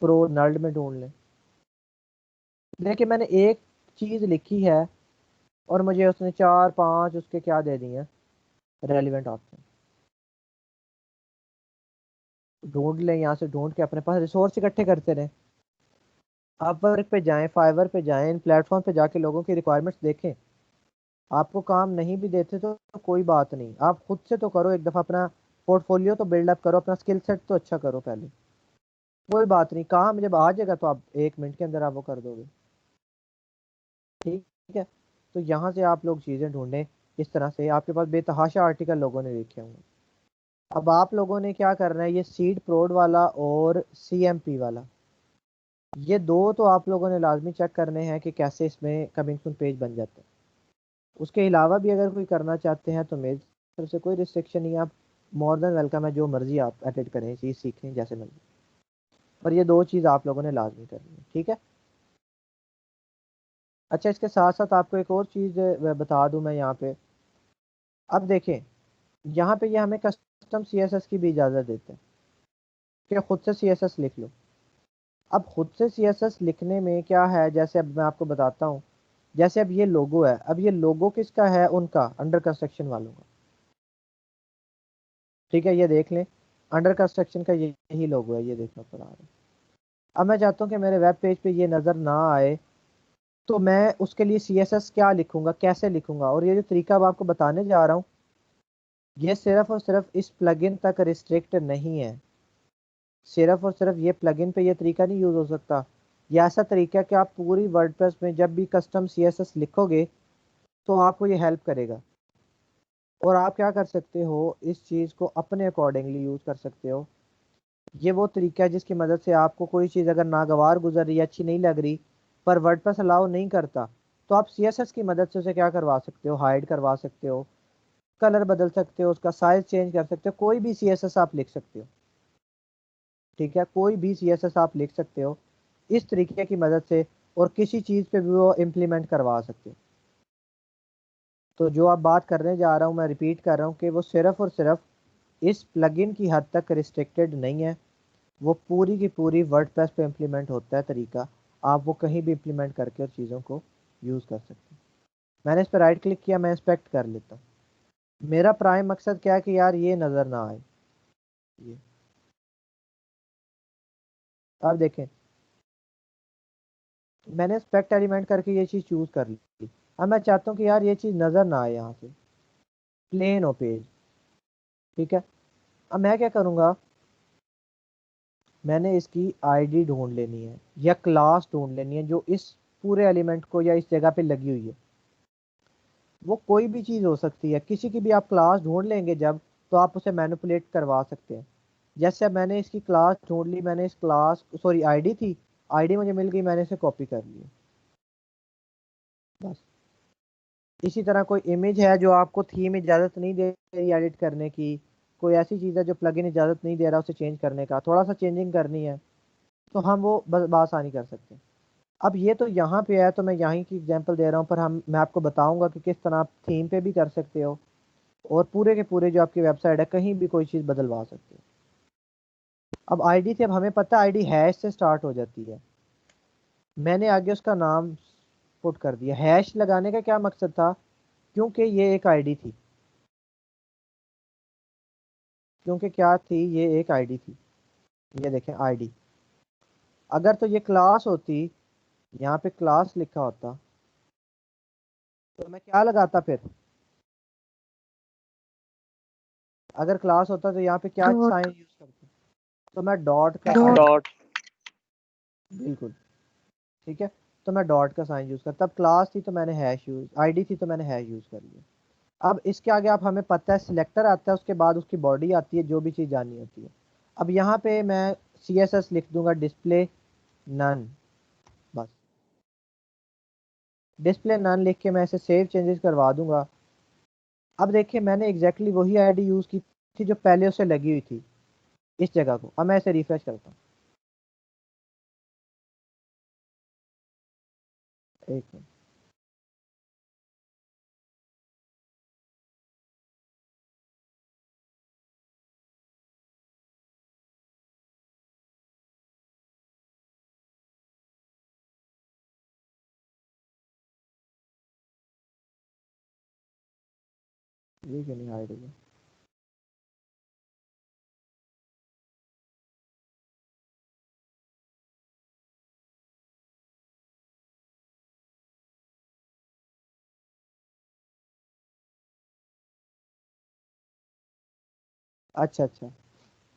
प्रो नल्ड में ढूंढ लें। देखिए मैंने एक चीज़ लिखी है और मुझे उसने 4-5 उसके क्या दे दिए हैं, रेलिवेंट ऑप्शन। ढूंढ लें, यहाँ से ढूंढ के अपने पास रिसोर्स इकट्ठे करते रहें। अपवर्क पे जाएं, फाइवर पे जाएं, इन प्लेटफॉर्म पे जाके लोगों की रिक्वायरमेंट्स देखें। आपको काम नहीं भी देते तो कोई बात नहीं, आप खुद से तो करो, एक दफ़ा अपना पोर्टफोलियो तो बिल्डअप करो, अपना स्किल सेट तो अच्छा करो पहले। कोई बात नहीं, काम जब आ जाएगा तो आप 1 मिनट के अंदर आप वो कर दोगे, ठीक है। तो यहाँ से आप लोग चीज़ें ढूंढें, इस तरह से आपके पास बेतहाशा आर्टिकल लोगों ने लिखे होंगे। अब आप लोगों ने क्या करना है, ये सीड प्रोड वाला और CMP वाला, ये दो तो आप लोगों ने लाजमी चेक करने हैं कि कैसे इसमें कमिंग सून पेज बन जाते हैं। उसके अलावा भी अगर कोई करना चाहते हैं तो मेरी तरफ से कोई रिस्ट्रिक्शन नहीं है, आप मोर देन वेलकम है, जो मर्जी आप एडिट करें, चीज़ सीखें जैसे मर्जी, पर ये दो चीज़ आप लोगों ने लाजमी करनी है, ठीक है। अच्छा, इसके साथ साथ आपको एक और चीज़ बता दूं मैं यहाँ पे। अब देखें, यहाँ पे ये हमें कस्टम CSS की भी इजाज़त देते हैं कि खुद से CSS लिख लो। अब खुद से CSS लिखने में क्या है, जैसे अब मैं आपको बताता हूँ, जैसे अब ये लोगो है, अब ये लोगो किसका है, उनका अंडर कंस्ट्रक्शन वालों का, ठीक है। ये देख लें, अंडर कंस्ट्रक्शन का यही लोगो है, ये देखना पड़ा रहा है। अब मैं चाहता हूँ कि मेरे वेब पेज पे ये नज़र ना आए, तो मैं उसके लिए CSS क्या लिखूंगा, कैसे लिखूंगा, और ये जो तरीका अब आपको बताने जा रहा हूँ, ये सिर्फ और सिर्फ इस प्लगइन तक रिस्ट्रिक्ट नहीं है। सिर्फ और सिर्फ ये प्लगइन पे ये तरीका नहीं यूज़ हो सकता, ये ऐसा तरीका है कि आप पूरी वर्डप्रेस में जब भी कस्टम CSS लिखोगे तो आपको ये हेल्प करेगा, और आप क्या कर सकते हो, इस चीज़ को अपने अकॉर्डिंगली यूज़ कर सकते हो। ये वो तरीका है जिसकी मदद से आपको कोई चीज़ अगर नागवार गुजर रही है, अच्छी नहीं लग रही, पर वर्डप्रेस अलाउ नहीं करता, तो आप CSS की मदद से उसे क्या करवा सकते हो, हाइड करवा सकते हो, कलर बदल सकते हो, उसका साइज चेंज कर सकते हो, कोई भी CSS आप लिख सकते हो, ठीक है। कोई भी CSS आप लिख सकते हो इस तरीके की मदद से, और किसी चीज़ पे भी वो इम्प्लीमेंट करवा सकते हो। तो जो आप बात करने जा रहा हूँ, मैं रिपीट कर रहा हूँ कि वो सिर्फ और सिर्फ इस प्लगइन की हद तक रिस्ट्रिक्टेड नहीं है, वो पूरी की पूरी वर्डप्रेस पे इम्प्लीमेंट होता है तरीका, आप वो कहीं भी इम्प्लीमेंट करके और चीज़ों को यूज़ कर सकते हैं। मैंने इस पर राइट क्लिक किया, मैं इंस्पेक्ट कर लेता हूँ। मेरा प्राइम मकसद क्या है कि यार ये नज़र ना आए। ये आप देखें, मैंने इंस्पेक्ट एलिमेंट करके ये चीज़ चूज़ कर ली। अब मैं चाहता हूँ कि यार ये चीज़ नज़र ना आए, यहाँ से प्लेन हो पेज, ठीक है। अब मैं क्या करूँगा, मैंने इसकी आईडी ढूंढ लेनी है या क्लास ढूंढ लेनी है जो इस पूरे एलिमेंट को या इस जगह पे लगी हुई है। वो कोई भी चीज़ हो सकती है, किसी की भी आप क्लास ढूंढ लेंगे जब, तो आप उसे मैनिपुलेट करवा सकते हैं। जैसे अब मैंने इसकी क्लास ढूंढ ली, मैंने इस क्लास, सॉरी आईडी थी, आईडी मुझे मिल गई, मैंने इसे कॉपी कर लिया बस। इसी तरह कोई इमेज है जो आपको थीम इजाज़त नहीं दे रही एडिट करने की, कोई ऐसी चीज़ है जो प्लगइन इजाज़त नहीं दे रहा उसे चेंज करने का, थोड़ा सा चेंजिंग करनी है, तो हम वो बआसानी कर सकते हैं। अब ये तो यहाँ पे है तो मैं यहाँ की एग्जांपल दे रहा हूँ, पर मैं आपको बताऊंगा कि किस तरह आप थीम पे भी कर सकते हो और पूरे के पूरे जो आपकी वेबसाइट है कहीं भी कोई चीज़ बदलवा सकते हो। अब आईडी से, अब हमें पता है आईडी हैश से स्टार्ट हो जाती है, मैंने आगे उसका नाम पुट कर दिया। हैश लगाने का क्या मकसद था, क्योंकि ये एक आईडी थी, क्योंकि क्या थी, ये एक आईडी थी। ये देखें आईडी, अगर तो ये क्लास होती, यहाँ पे क्लास लिखा होता, तो मैं क्या लगाता फिर, अगर क्लास होता तो यहाँ पे क्या डॉट साइन यूज करता, तो मैं डॉट का डॉट डॉट, बिल्कुल ठीक है, तो मैं डॉट का साइन यूज करता। तब क्लास थी तो मैंने हैश यूज, आईडी थी तो मैंने हैश यूज कर लिया। अब इसके आगे आप, हमें पता है सिलेक्टर आता है, उसके बाद उसकी बॉडी आती है, जो भी चीज़ जाननी होती है। अब यहाँ पे मैं CSS लिख दूंगा, डिस्प्ले नन, बस डिस्प्ले नन लिख के मैं इसे सेव चेंजेस करवा दूंगा। अब देखिए मैंने एग्जैक्टली वही आईडी यूज़ की थी जो पहले उसे लगी हुई थी इस जगह को। अब मैं इसे रिफ्रेश करता हूँ, एक मिनट, ये क्यों नहीं हाइड हुआ। अच्छा अच्छा,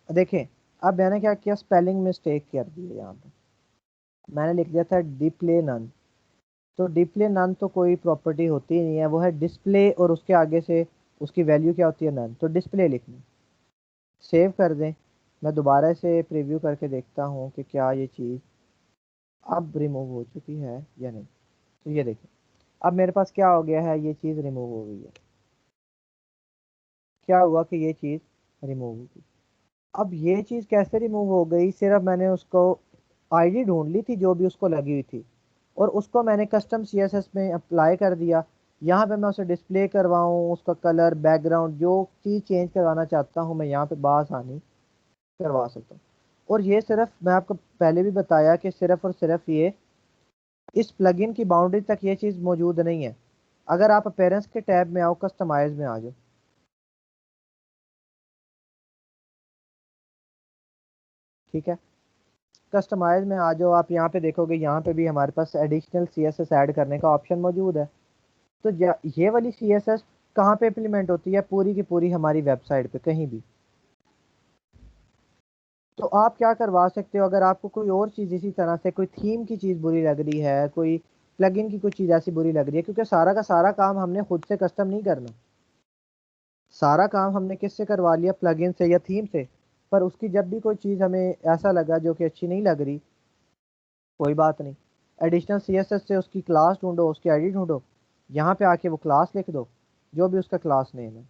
देखें अब मैंने क्या किया, स्पेलिंग मिस्टेक कर दी है। यहाँ पे मैंने लिख दिया था डिस्प्ले नन, तो डिस्प्ले नन तो कोई प्रॉपर्टी होती ही नहीं है, वो है डिस्प्ले और उसके आगे से उसकी वैल्यू क्या होती है, नन, तो डिस्प्ले लिखना। सेव कर दें, मैं दोबारा से प्रीव्यू करके देखता हूँ कि क्या ये चीज़ अब रिमूव हो चुकी है या नहीं। तो ये देखें, अब मेरे पास क्या हो गया है, ये चीज़ रिमूव हो गई है। क्या हुआ कि ये चीज़ रिमूव हो गई। अब ये चीज़ कैसे रिमूव हो गई, सिर्फ मैंने उसको आईडी ढूंढ ली थी जो भी उसको लगी हुई थी, और उसको मैंने कस्टम CSS में अप्लाई कर दिया। यहाँ पे मैं उसे डिस्प्ले करवाऊँ, उसका कलर, बैकग्राउंड, जो चीज़ चेंज करवाना चाहता हूँ मैं यहाँ पे बासानी करवा सकता हूँ। और ये सिर्फ, मैं आपको पहले भी बताया कि सिर्फ और सिर्फ ये इस प्लगइन की बाउंड्री तक ये चीज़ मौजूद नहीं है। अगर आप अपेरेंस के टैब में आओ, कस्टमाइज में आ जाओ, ठीक है, कस्टमाइज में आ जाओ, आप यहाँ पे देखोगे, यहाँ पे भी हमारे पास एडिशनल CSS ऐड करने का ऑप्शन मौजूद है। तो ये वाली CSS कहाँ पे इम्प्लीमेंट होती है, पूरी की पूरी हमारी वेबसाइट पे कहीं भी। तो आप क्या करवा सकते हो, अगर आपको कोई और चीज़ इसी तरह से, कोई थीम की चीज़ बुरी लग रही है, कोई प्लगइन की कोई चीज़ ऐसी बुरी लग रही है, क्योंकि सारा का सारा काम हमने खुद से कस्टम नहीं करना, सारा काम हमने किससे करवा लिया, प्लगइन से या थीम से। पर उसकी जब भी कोई चीज़ हमें ऐसा लगा जो कि अच्छी नहीं लग रही, कोई बात नहीं, एडिशनल CSS से उसकी क्लास ढूंढो, उसकी आईडी ढूंढो, यहाँ पे आके वो क्लास लिख दो जो भी उसका क्लास नेम है।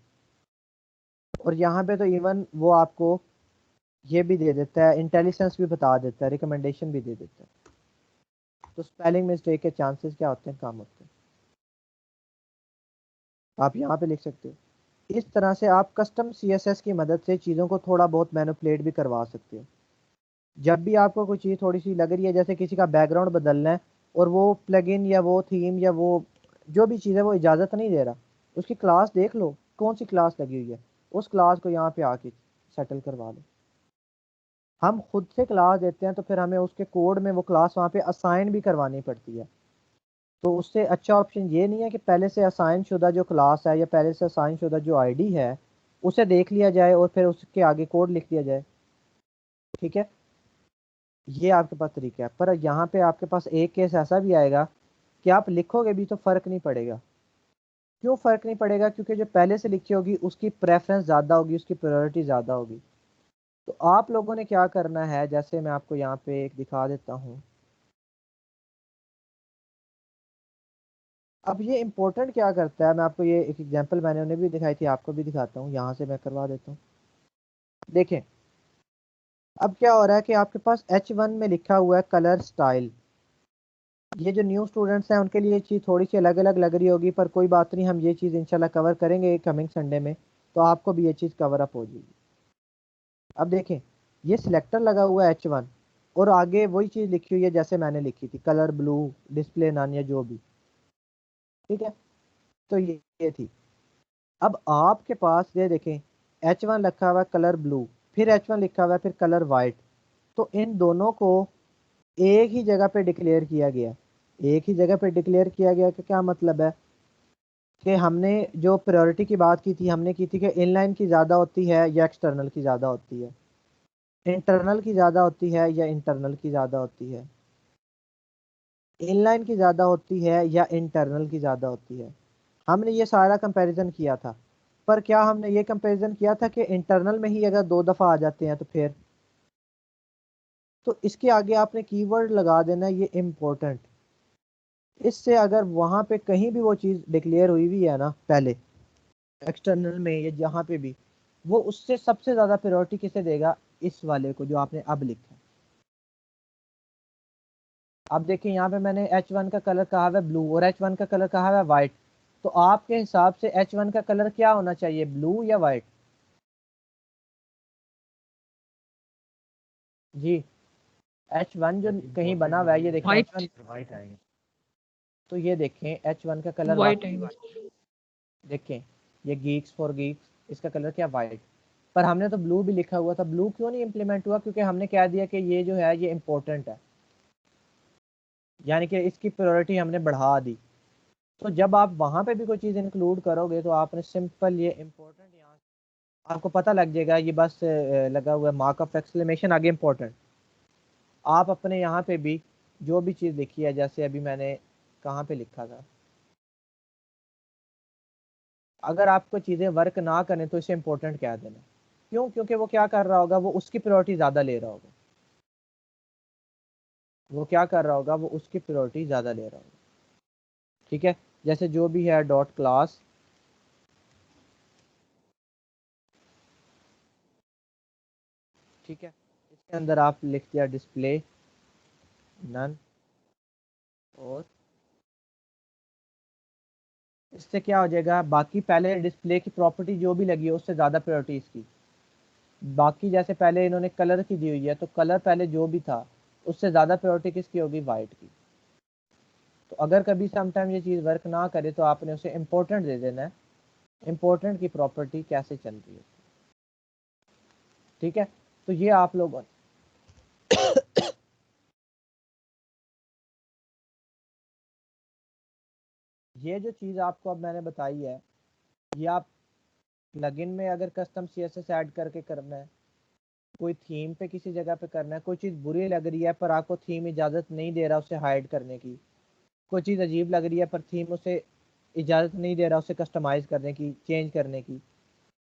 और यहाँ पे तो इवन वो आपको ये भी दे देता है, इंटेलिजेंस भी बता देता है, रिकमेंडेशन भी दे देता है। तो स्पेलिंग मिस्टेक के चांसेस क्या होते हैं, कम होते हैं। आप यहाँ पे लिख सकते हो इस तरह से आप कस्टम CSS की मदद से चीज़ों को थोड़ा बहुत मैनिपुलेट भी करवा सकते हो। जब भी आपको कोई चीज़ थोड़ी सी लग रही है, जैसे किसी का बैकग्राउंड बदलना है और वो प्लगइन या वो थीम या वो जो भी चीज़ है वो इजाज़त नहीं दे रहा, उसकी क्लास देख लो कौन सी क्लास लगी हुई है, उस क्लास को यहाँ पे आके सेटल करवा लो। हम खुद से क्लास देते हैं तो फिर हमें उसके कोड में वो क्लास वहाँ पे असाइन भी करवानी पड़ती है। तो उससे अच्छा ऑप्शन ये नहीं है कि पहले से असाइन शुदा जो क्लास है या पहले से असाइन शुदा जो आईडी है उसे देख लिया जाए और फिर उसके आगे कोड लिख दिया जाए। ठीक है, ये आपके पास तरीका है। पर यहाँ पे आपके पास एक केस ऐसा भी आएगा कि आप लिखोगे भी तो फ़र्क नहीं पड़ेगा। क्यों फ़र्क नहीं पड़ेगा? क्योंकि जो पहले से लिखी होगी उसकी प्रेफरेंस ज़्यादा होगी, उसकी प्रायोरिटी ज़्यादा होगी। तो आप लोगों ने क्या करना है, जैसे मैं आपको यहाँ पे एक दिखा देता हूँ। अब ये इम्पोर्टेंट क्या करता है, मैं आपको ये एक एग्जांपल मैंने उन्हें भी दिखाई थी, आपको भी दिखाता हूँ। यहाँ से मैं करवा देता हूँ। देखें अब क्या हो रहा है कि आपके पास H1 में लिखा हुआ है कलर स्टाइल। ये जो न्यू स्टूडेंट्स हैं उनके लिए ये चीज़ थोड़ी सी अलग अलग लग रही होगी, पर कोई बात नहीं, हम ये चीज़ इंशाल्लाह कवर करेंगे कमिंग संडे में, तो आपको भी ये चीज़ कवर अप हो जाएगी। अब देखें ये सिलेक्टर लगा हुआ है H1 और आगे वही चीज़ लिखी हुई है जैसे मैंने लिखी थी, कलर ब्लू, डिस्प्ले नन या जो भी। ठीक है, तो ये थी। अब आपके पास ये देखें H1 लिखा हुआ है कलर ब्लू, फिर H1 लिखा हुआ है फिर कलर वाइट। तो इन दोनों को एक ही जगह पे डिक्लेयर किया गया। एक ही जगह पे डिक्लेयर किया गया का क्या मतलब है कि हमने जो प्रायोरिटी की बात की थी, हमने की थी कि इनलाइन की ज़्यादा होती है या एक्सटर्नल की ज़्यादा होती है, इंटरनल की ज़्यादा होती है या इंटरनल की ज़्यादा होती है, इनलाइन की ज़्यादा होती है या इंटरनल की ज़्यादा होती है। हमने ये सारा कंपैरिजन किया था। पर क्या हमने ये कंपैरिजन किया था कि इंटरनल में ही अगर 2 दफ़ा आ जाते हैं तो फिर, तो इसके आगे आपने कीवर्ड लगा देना है ये इम्पोर्टेंट। इससे अगर वहाँ पे कहीं भी वो चीज़ डिक्लेयर हुई हुई है ना पहले एक्सटर्नल में या जहाँ पे भी, वो उससे सबसे ज़्यादा प्रायोरिटी किसे देगा? इस वाले को जो आपने अब लिखा है। अब देखिए यहाँ पे मैंने H1 का कलर कहा हुआ है ब्लू और H1 का कलर कहा हुआ है वाइट। तो आपके हिसाब से H1 का कलर क्या होना चाहिए, ब्लू या वाइट? जी H1 जो कहीं बना हुआ है ये देखें White. H1 वाइट आएगा। तो ये देखें H1 का कलर White वाकई आएगा। देखें, ये गीक्स फॉर गीक्स इसका कलर क्या वाइट। पर हमने तो ब्लू भी लिखा हुआ था, ब्लू क्यों नहीं इम्प्लीमेंट हुआ? क्योंकि हमने कह दिया कि ये जो है ये इंपॉर्टेंट है, यानी कि इसकी प्रायोरिटी हमने बढ़ा दी। तो जब आप वहाँ पे भी कोई चीज़ इंक्लूड करोगे तो आपने सिंपल ये इम्पोर्टेंट यहाँ आपको पता लग जाएगा, ये बस लगा हुआ है मार्क ऑफ एक्सक्लेमेशन आगे इम्पोर्टेंट। आप अपने यहाँ पे भी जो भी चीज़ लिखी है, जैसे अभी मैंने कहाँ पे लिखा था, अगर आपको चीज़ें वर्क ना करें तो इसे इम्पोर्टेंट कह देना। क्यों? क्योंकि वो क्या कर रहा होगा, वो उसकी प्रायोरिटी ज़्यादा ले रहा होगा। वो क्या कर रहा होगा, वो उसकी प्रायोरिटी ज़्यादा ले रहा होगा। ठीक है, जैसे जो भी है डॉट क्लास, ठीक है, इसके अंदर आप लिख दिया डिस्प्ले नन, और इससे क्या हो जाएगा, बाकी पहले डिस्प्ले की प्रॉपर्टी जो भी लगी है उससे ज़्यादा प्रायोरिटी इसकी। बाकी जैसे पहले इन्होंने कलर की दी हुई है, तो कलर पहले जो भी था उससे ज़्यादा प्रायोरिटी किसकी होगी, वाइट की। तो अगर कभी समटाइम ये चीज़ वर्क ना करे तो आपने उसे इम्पोर्टेंट दे देना है, इम्पोर्टेंट की प्रॉपर्टी कैसे चल रही है। ठीक है, तो ये आप लोगों ये जो चीज़ आपको अब मैंने बताई है, ये आप प्लगइन में अगर कस्टम CSS ऐड करके करना है, कोई थीम पे किसी जगह पे करना है, कोई चीज़ बुरी लग रही है पर आपको थीम इजाज़त नहीं दे रहा उसे हाइड करने की, कोई चीज़ अजीब लग रही है पर थीम उसे इजाज़त नहीं दे रहा उसे कस्टमाइज़ करने की, चेंज करने की,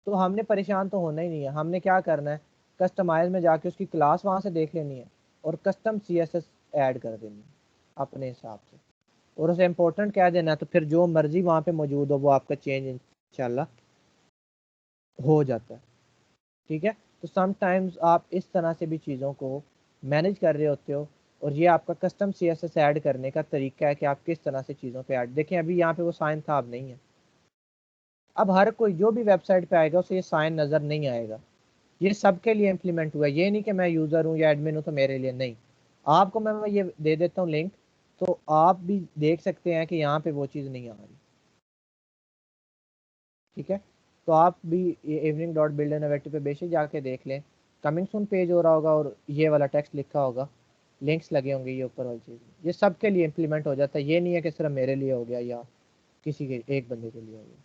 तो हमने परेशान तो होना ही नहीं है। हमने क्या करना है, कस्टमाइज में जाके उसकी क्लास वहाँ से देख लेनी है और कस्टम CSS ऐड कर देनी है अपने हिसाब से, और उसे इम्पोर्टेंट कह देना है। तो फिर जो मर्जी वहाँ पे मौजूद हो वो आपका चेंज इंशाल्लाह हो जाता है। ठीक है, तो समटाइम्स आप इस तरह से भी चीज़ों को मैनेज कर रहे होते हो, और ये आपका कस्टम CSS ऐड करने का तरीका है कि आप किस तरह से चीज़ों पे ऐड, देखें अभी यहाँ पे वो साइन था, अब नहीं है। अब हर कोई जो भी वेबसाइट पे आएगा उसे ये साइन नज़र नहीं आएगा। ये सबके लिए इम्प्लीमेंट हुआ है, ये नहीं कि मैं यूज़र हूँ या एडमिन हूँ तो मेरे लिए नहीं। आपको मैं ये दे देता हूँ लिंक, तो आप भी देख सकते हैं कि यहाँ पे वो चीज़ नहीं आ रही। ठीक है, तो आप भी इवनिंग डॉट बिल्ड इनोवेटिव पे बेशक जाके देख लें, कमिंग सून पेज हो रहा होगा और ये वाला टेक्स्ट लिखा होगा, लिंक्स लगे होंगे ये ऊपर वाली चीज़। ये सबके लिए इम्प्लीमेंट हो जाता है, ये नहीं है कि सिर्फ मेरे लिए हो गया या किसी के एक बंदे के लिए हो गया।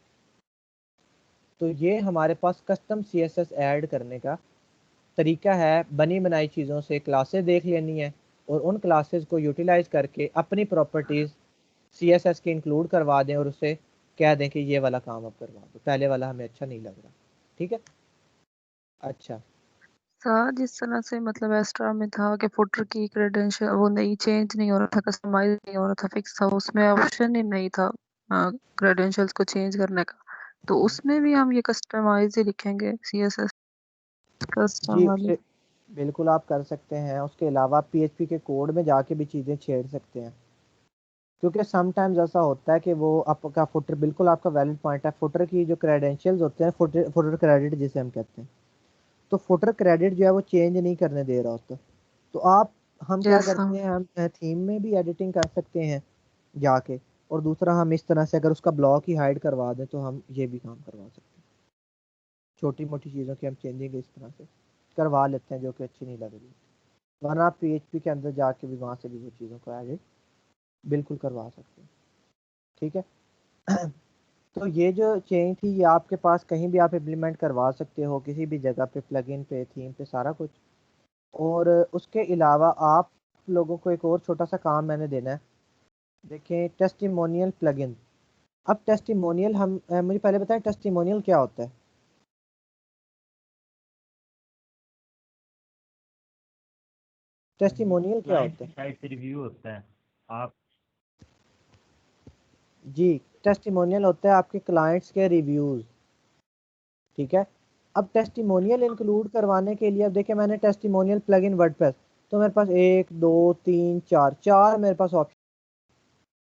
तो ये हमारे पास कस्टम CSS ऐड करने का तरीका है। बनी बनाई चीज़ों से क्लासेस देख लेनी है और उन क्लासेस को यूटिलाइज करके अपनी प्रॉपर्टीज़ CSS के इंक्लूड करवा दें और उससे कह दें कि ये वाला काम अब करवा दो, पहले वाला हमें अच्छा नहीं लग रहा। ठीक है, अच्छा था जिस तरह से मतलब एक्स्ट्रा में था कि फुटर की क्रेडेंशियल वो नहीं चेंज नहीं हो रहा था, कस्टमाइज नहीं हो रहा था, फिक्स था, उसमें ऑप्शन ही नहीं था क्रेडेंशियल्स को चेंज करने का। तो उसमें भी हम ये कस्टमाइज ही लिखेंगे CSS कस्टम जी, वाली। उसे बिल्कुल आप कर सकते हैं। उसके अलावा आप PHP के कोड में जाके भी चीज़ें छेड़ सकते हैं, क्योंकि समटाइम्स ऐसा होता है कि वो आपका फुटर, बिल्कुल आपका वैलिड पॉइंट है, फुटर की जो क्रेडेंशियल्स होते हैं, फुटर क्रेडिट जिसे हम कहते हैं, तो फुटर क्रेडिट जो है वो चेंज नहीं करने दे रहा होता। तो आप, हम क्या जैसा करते हैं, हम थीम में भी एडिटिंग कर सकते हैं जाके, और दूसरा हम इस तरह से अगर उसका ब्लॉक ही हाइड करवा दें तो हम ये भी काम करवा सकते हैं। छोटी मोटी चीज़ों की हम चेंजिंग इस तरह से करवा लेते हैं जो कि अच्छी नहीं लग रही, वरना आप PHP के अंदर जाके भी वहाँ से भी वो चीज़ों को एडिट बिल्कुल करवा सकते हैं। ठीक है तो ये जो चेंज थी ये आपके पास कहीं भी आप इम्प्लीमेंट करवा सकते हो, किसी भी जगह पे, प्लगइन पे, थीम पे, सारा कुछ। और उसके अलावा आप लोगों को एक और छोटा सा काम मैंने देना है। देखें, टेस्टिमोनियल प्लगइन। अब टेस्टिमोनियल, हम मुझे पहले बताएं टेस्टिमोनियल क्या होता है। टेस्टिमोनियल क्या क्लाइंट होता की है? साइड से रिव्यू होता है। आप जी, टेस्टिमोनियल होता है आपके क्लाइंट्स के रिव्यूज़। ठीक है, अब टेस्टिमोनियल इंक्लूड करवाने के लिए, अब देखिए मैंने टेस्टिमोनियल प्लगइन वर्डप्रेस, तो मेरे पास 1 2 3 4 4 मेरे पास ऑप्शन।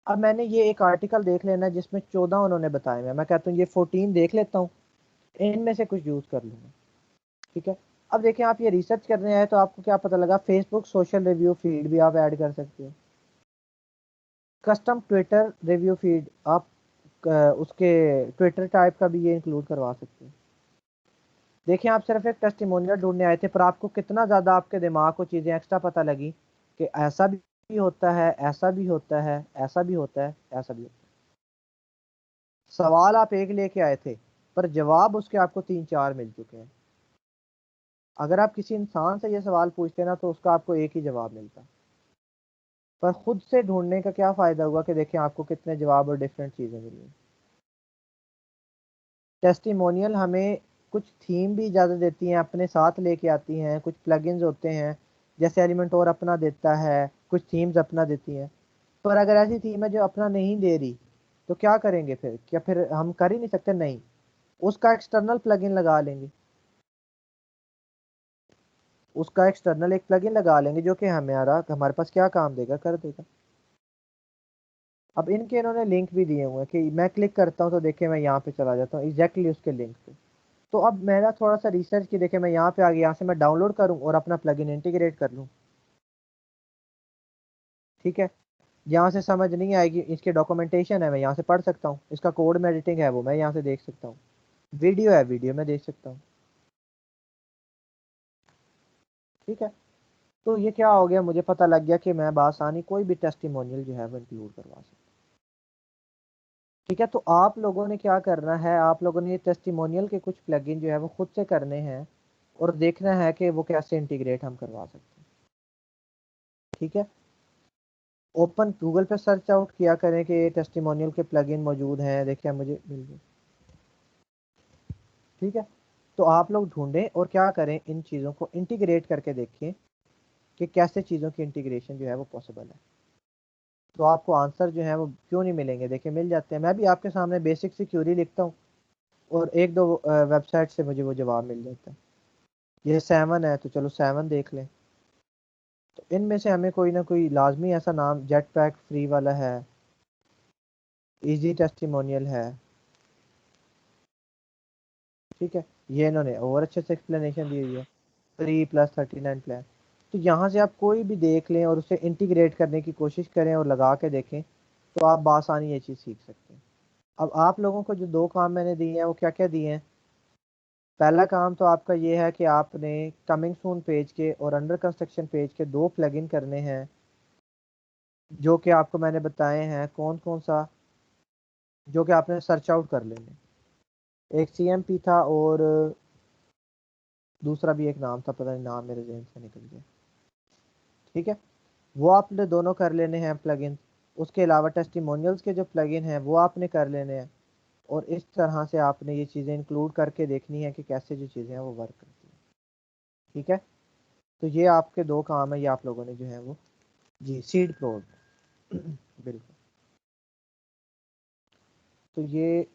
अब मैंने ये एक आर्टिकल देख लेना है जिसमें 14 उन्होंने बताए हुए हैं, मैं कहता हूँ ये 14 देख लेता हूँ, इनमें से कुछ यूज़ कर लूँगा। ठीक है, अब देखिए आप ये रिसर्च कर रहे हैं तो आपको क्या पता लगा, फेसबुक सोशल रिव्यू फीड भी आप ऐड कर सकते हो, कस्टम ट्विटर रिव्यू फीड आप उसके ट्विटर टाइप का भी ये इंक्लूड करवा सकते हैं। देखिए आप सिर्फ एक टेस्टिमोनियल ढूंढने आए थे, पर आपको कितना ज़्यादा आपके दिमाग को चीज़ें एक्स्ट्रा पता लगी कि ऐसा भी होता है, ऐसा भी होता है, ऐसा भी होता है, ऐसा भी होता है। सवाल आप एक लेके आए थे, पर जवाब उसके आपको 3 4 मिल चुके हैं। अगर आप किसी इंसान से ये सवाल पूछते ना तो उसका आपको एक ही जवाब मिलता, पर खुद से ढूंढने का क्या फ़ायदा हुआ कि देखें आपको कितने जवाब और डिफरेंट चीज़ें मिली। टेस्टिमोनियल हमें कुछ थीम भी इजाज़त देती हैं, अपने साथ लेके आती हैं, कुछ प्लगइन्स होते हैं जैसे एलिमेंटोर अपना देता है, कुछ थीम्स अपना देती हैं। पर अगर ऐसी थीम है जो अपना नहीं दे रही तो क्या करेंगे फिर? क्या फिर हम कर ही नहीं सकते? नहीं, उसका एक्सटर्नल प्लगइन लगा लेंगे, उसका एक्सटर्नल एक प्लगइन लगा लेंगे जो कि हमारे पास क्या काम देगा, कर देगा। अब इनके इन्होंने लिंक भी दिए हुए हैं कि मैं क्लिक करता हूँ तो देखिए मैं यहाँ पे चला जाता हूँ एग्जैक्टली उसके लिंक पे। तो अब मेरा थोड़ा सा रिसर्च की, देखिए मैं यहाँ पे आ गया, यहाँ से मैं डाउनलोड करूँ और अपना प्लगइन इंटीग्रेट कर लूँ। ठीक है, यहाँ से समझ नहीं आएगी, इसके डॉक्यूमेंटेशन है मैं यहाँ से पढ़ सकता हूँ, इसका कोड में एडिटिंग है वो मैं यहाँ से देख सकता हूँ, वीडियो है वीडियो में देख सकता हूँ। ठीक है, तो ये क्या हो गया, मुझे पता लग गया कि मैं बआसानी कोई भी टेस्टिमोनियल जो है वो इंक्लूड करवा सकता हूँ। ठीक है, तो आप लोगों ने क्या करना है, आप लोगों ने ये टेस्टिमोनियल के कुछ प्लगइन जो है वो खुद से करने हैं और देखना है कि वो कैसे इंटीग्रेट हम करवा सकते हैं। ठीक है, ओपन गूगल पे सर्च आउट किया करें कि ये टेस्टिमोनियल के प्लगइन मौजूद हैं, देखिए मुझे मिल गए। ठीक है, तो आप लोग ढूंढें और क्या करें, इन चीज़ों को इंटीग्रेट करके देखें कि कैसे चीज़ों की इंटीग्रेशन जो है वो पॉसिबल है। तो आपको आंसर जो है वो क्यों नहीं मिलेंगे, देखिए मिल जाते हैं। मैं भी आपके सामने बेसिक सी क्यूरी लिखता हूँ और एक दो वेबसाइट से मुझे वो जवाब मिल जाता है। ये 7 है तो चलो 7 देख लें, तो इनमें से हमें कोई ना कोई लाजमी ऐसा नाम, जेट पैक फ्री वाला है, इजी टेस्टिमोनियल है, ठीक है, ये इन्होंने और अच्छे से एक्सप्लेनेशन दी हुई है, 3+39 प्लान। तो यहाँ से आप कोई भी देख लें और उसे इंटीग्रेट करने की कोशिश करें और लगा के देखें तो आप बासानी ये चीज़ सीख सकते हैं। अब आप लोगों को जो 2 काम मैंने दिए हैं वो क्या क्या दिए हैं? पहला काम तो आपका ये है कि आपने कमिंग सून पेज के और अंडर कंस्ट्रक्शन पेज के 2 प्लगइन करने हैं, जो कि आपको मैंने बताए हैं कौन कौन सा, जो कि आपने सर्च आउट कर लेने। एक CMP था और दूसरा भी एक नाम था, पता नहीं नाम मेरे जहन से निकल गया। ठीक है, वो आपने दोनों कर लेने हैं प्लगइन। उसके अलावा टेस्टिमोनियल्स के जो प्लगइन हैं वो आपने कर लेने हैं, और इस तरह से आपने ये चीज़ें इंक्लूड करके देखनी है कि कैसे जो चीज़ें हैं वो वर्क करती हैं। ठीक है, तो ये आपके 2 काम है, ये आप लोगों ने जो है वो जी सीड प्रोड बिल्कुल। तो ये